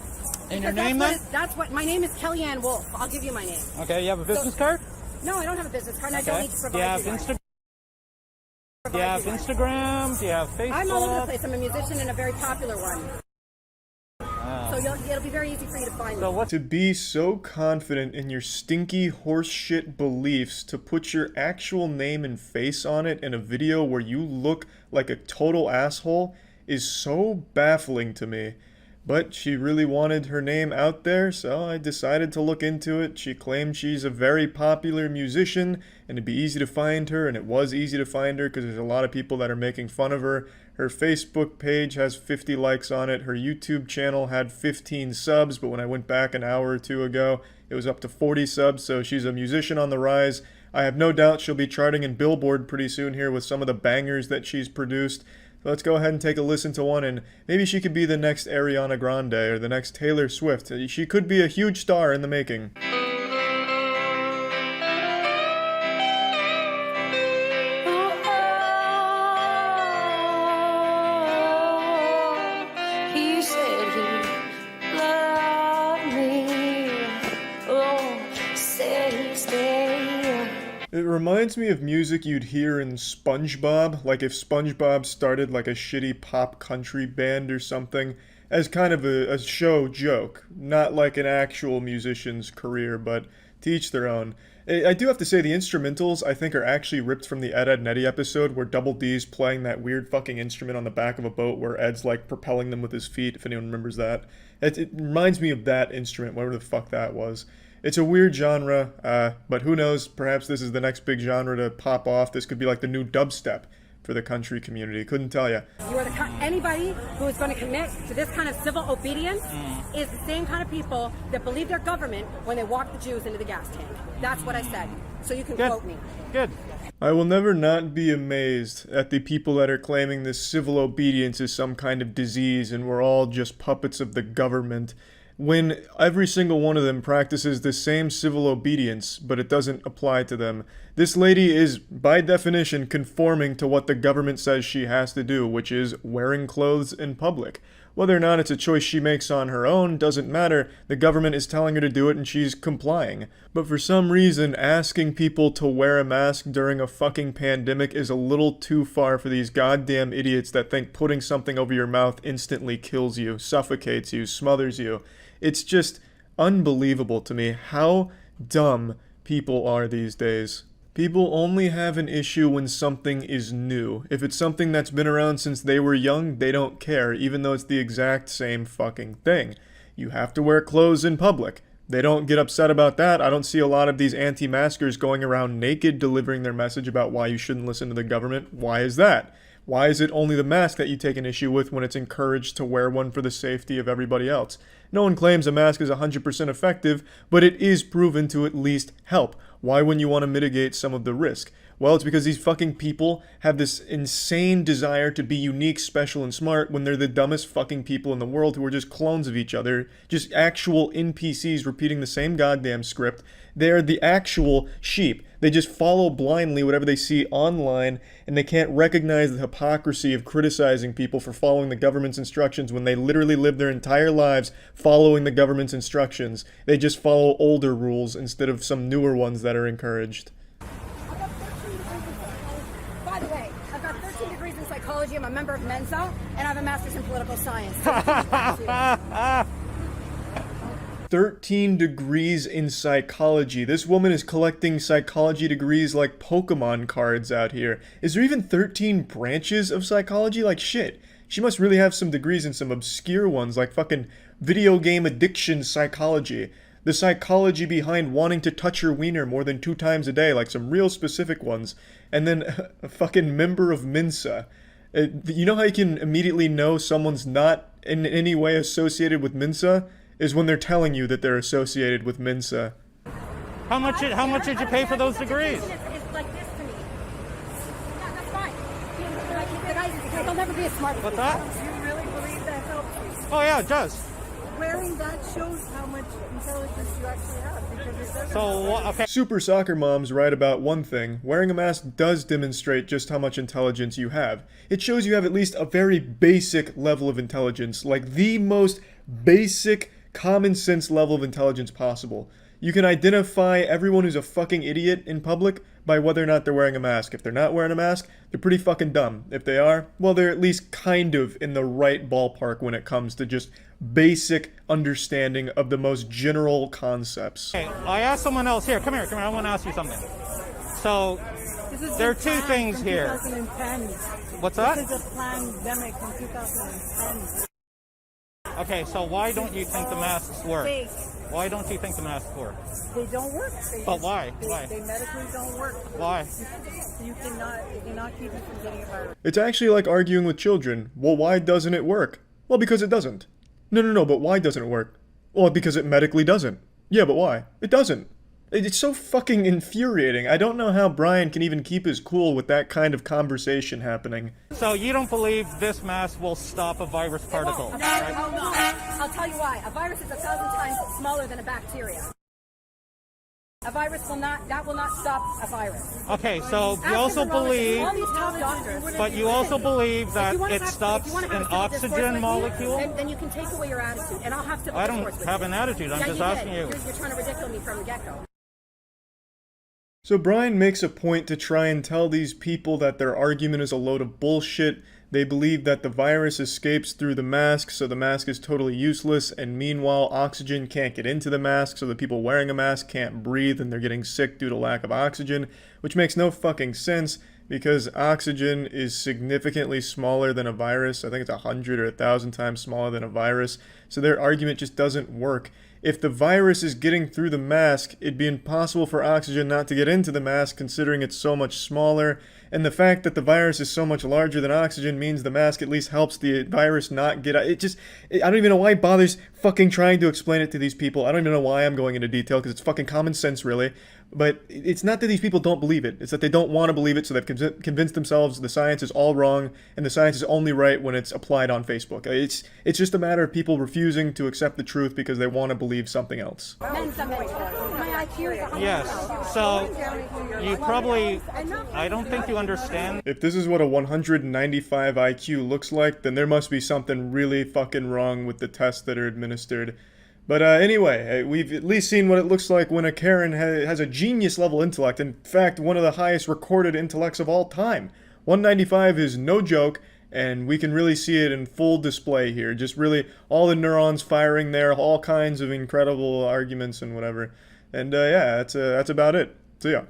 And your Because name then? That's what my name is, Kellyanne Wolf. I'll give you my name. Okay, you have a business card? No, I don't have a business card. And I don't need to Do provide you have you one. Do you have Instagram? Do you have Facebook? I'm all over the place. I'm a musician and a very popular one. So it'll be very easy for you to find me. To be so confident in your stinky horseshit beliefs to put your actual name and face on it in a video where you look like a total asshole is so baffling to me. But she really wanted her name out there, so I decided to look into it. She claimed she's a very popular musician, and it'd be easy to find her, and it was easy to find her because there's a lot of people that are making fun of her. Her Facebook page has 50 likes on it. Her YouTube channel had 15 subs, but when I went back an hour or two ago, it was up to 40 subs, so she's a musician on the rise. I have no doubt she'll be charting in Billboard pretty soon here with some of the bangers that she's produced. Let's go ahead and take a listen to one, and maybe she could be the next Ariana Grande or the next Taylor Swift. She could be a huge star in the making. He said he loved me. Oh, said he'd stay. It reminds me of music you'd hear in SpongeBob, like if SpongeBob started like a shitty pop country band or something, as kind of a show joke, not like an actual musician's career, but to each their own. I do have to say the instrumentals I think are actually ripped from the Ed, Edd n Eddy episode where Double D's playing that weird fucking instrument on the back of a boat where Ed's like propelling them with his feet, if anyone remembers that. It reminds me of that instrument, whatever the fuck that was. It's a weird genre, but who knows, perhaps this is the next big genre to pop off. This could be like the new dubstep for the country community. Couldn't tell you. You are anybody who is going to commit to this kind of civil obedience is the same kind of people that believe their government when they walk the Jews into the gas tank. That's what I said. So you can quote me. Good. I will never not be amazed at the people that are claiming this civil obedience is some kind of disease and we're all just puppets of the government. when every single one of them practices the same civil obedience, but it doesn't apply to them. This lady is, by definition, conforming to what the government says she has to do, which is wearing clothes in public. Whether or not it's a choice she makes on her own doesn't matter. The government is telling her to do it and she's complying. But for some reason, asking people to wear a mask during a fucking pandemic is a little too far for these goddamn idiots that think putting something over your mouth instantly kills you, suffocates you, smothers you. It's just unbelievable to me how dumb people are these days. People only have an issue when something is new. If it's something that's been around since they were young, they don't care, even though it's the exact same fucking thing. You have to wear clothes in public. They don't get upset about that. I don't see a lot of these anti-maskers going around naked delivering their message about why you shouldn't listen to the government. Why is that? Why is it only the mask that you take an issue with when it's encouraged to wear one for the safety of everybody else? No one claims a mask is 100% effective, but it is proven to at least help. Why wouldn't you want to mitigate some of the risk? Well, it's because these fucking people have this insane desire to be unique, special, and smart when they're the dumbest fucking people in the world who are just clones of each other, just actual NPCs repeating the same goddamn script. They're the actual sheep. They just follow blindly whatever they see online, and they can't recognize the hypocrisy of criticizing people for following the government's instructions when they literally live their entire lives following the government's instructions. They just follow older rules instead of some newer ones that are encouraged. By the way, I've got 13 degrees in psychology. I'm a member of Mensa, and I have a master's in political science. 13 degrees in psychology. This woman is collecting psychology degrees like Pokemon cards out here. Is there even 13 branches of psychology? Like shit. She must really have some degrees in some obscure ones like fucking video game addiction psychology. The psychology behind wanting to touch your wiener more than 2 times a day, like some real specific ones. And then a fucking member of Mensa. You know how you can immediately know someone's not in any way associated with Mensa? Is when they're telling you that they're associated with Mensa. How much did you pay for those degrees? It's like this to me. Yeah, that's fine. The guys, they'll never be as smart as What's me. that? Do you really believe that helps you? Oh yeah, it does. Wearing that shows how much intelligence you actually have because it doesn't. So, okay. Super soccer moms write about one thing. Wearing a mask does demonstrate just how much intelligence you have. It shows you have at least a very basic level of intelligence, like the most basic common sense level of intelligence possible. You can identify everyone who's a fucking idiot in public by whether or not they're wearing a mask. If they're not wearing a mask, they're pretty fucking dumb. If they are, well, they're at least kind of in the right ballpark when it comes to just basic understanding of the most general concepts. Okay, I asked someone else here. Come here. I want to ask you something. So, there are 2 things here. 2010. What's that? This is a pandemic from 2010. Okay, so why don't you think the masks work? Fake. Why don't you think the masks work? They don't work. But why? They medically don't work. Why? You cannot keep you from getting a virus. It's actually like arguing with children. Well, why doesn't it work? Well, because it doesn't. No, but why doesn't it work? Well, because it medically doesn't. Yeah, but why? It doesn't. It's so fucking infuriating. I don't know how Brian can even keep his cool with that kind of conversation happening. So you don't believe this mask will stop a virus particle? No, I'll tell you why. A virus is 1,000 times smaller than a bacteria. A virus will not stop a virus. Okay, so you also believe, all these top doctors, but you also believe that it stops if you wanna an have a discourse oxygen with molecule? Me, then you can take away your attitude, and I'll have to. I don't have an attitude. I'm just asking you. You're trying to ridicule me from the get-go. So Brian makes a point to try and tell these people that their argument is a load of bullshit. They believe that the virus escapes through the mask, so the mask is totally useless, and meanwhile oxygen can't get into the mask, so the people wearing a mask can't breathe and they're getting sick due to lack of oxygen, which makes no fucking sense because oxygen is significantly smaller than a virus. I think it's 100 or 1,000 times smaller than a virus, so their argument just doesn't work. If the virus is getting through the mask, it'd be impossible for oxygen not to get into the mask considering it's so much smaller, and the fact that the virus is so much larger than oxygen means the mask at least helps the virus not get out. I don't even know why he bothers fucking trying to explain it to these people. I don't even know why I'm going into detail because it's fucking common sense really, But it's not that these people don't believe it. It's that they don't want to believe it, so they've convinced themselves the science is all wrong, and the science is only right when it's applied on Facebook. It's just a matter of people refusing to accept the truth because they want to believe something else. Yes, so you probably, I don't think you understand. If this is what a 195 IQ looks like, then there must be something really fucking wrong with the tests that are administered. But anyway, we've at least seen what it looks like when a Karen has a genius level intellect. In fact, one of the highest recorded intellects of all time. 195 is no joke, and we can really see it in full display here. Just really all the neurons firing there, all kinds of incredible arguments and whatever. And yeah, that's about it. So yeah.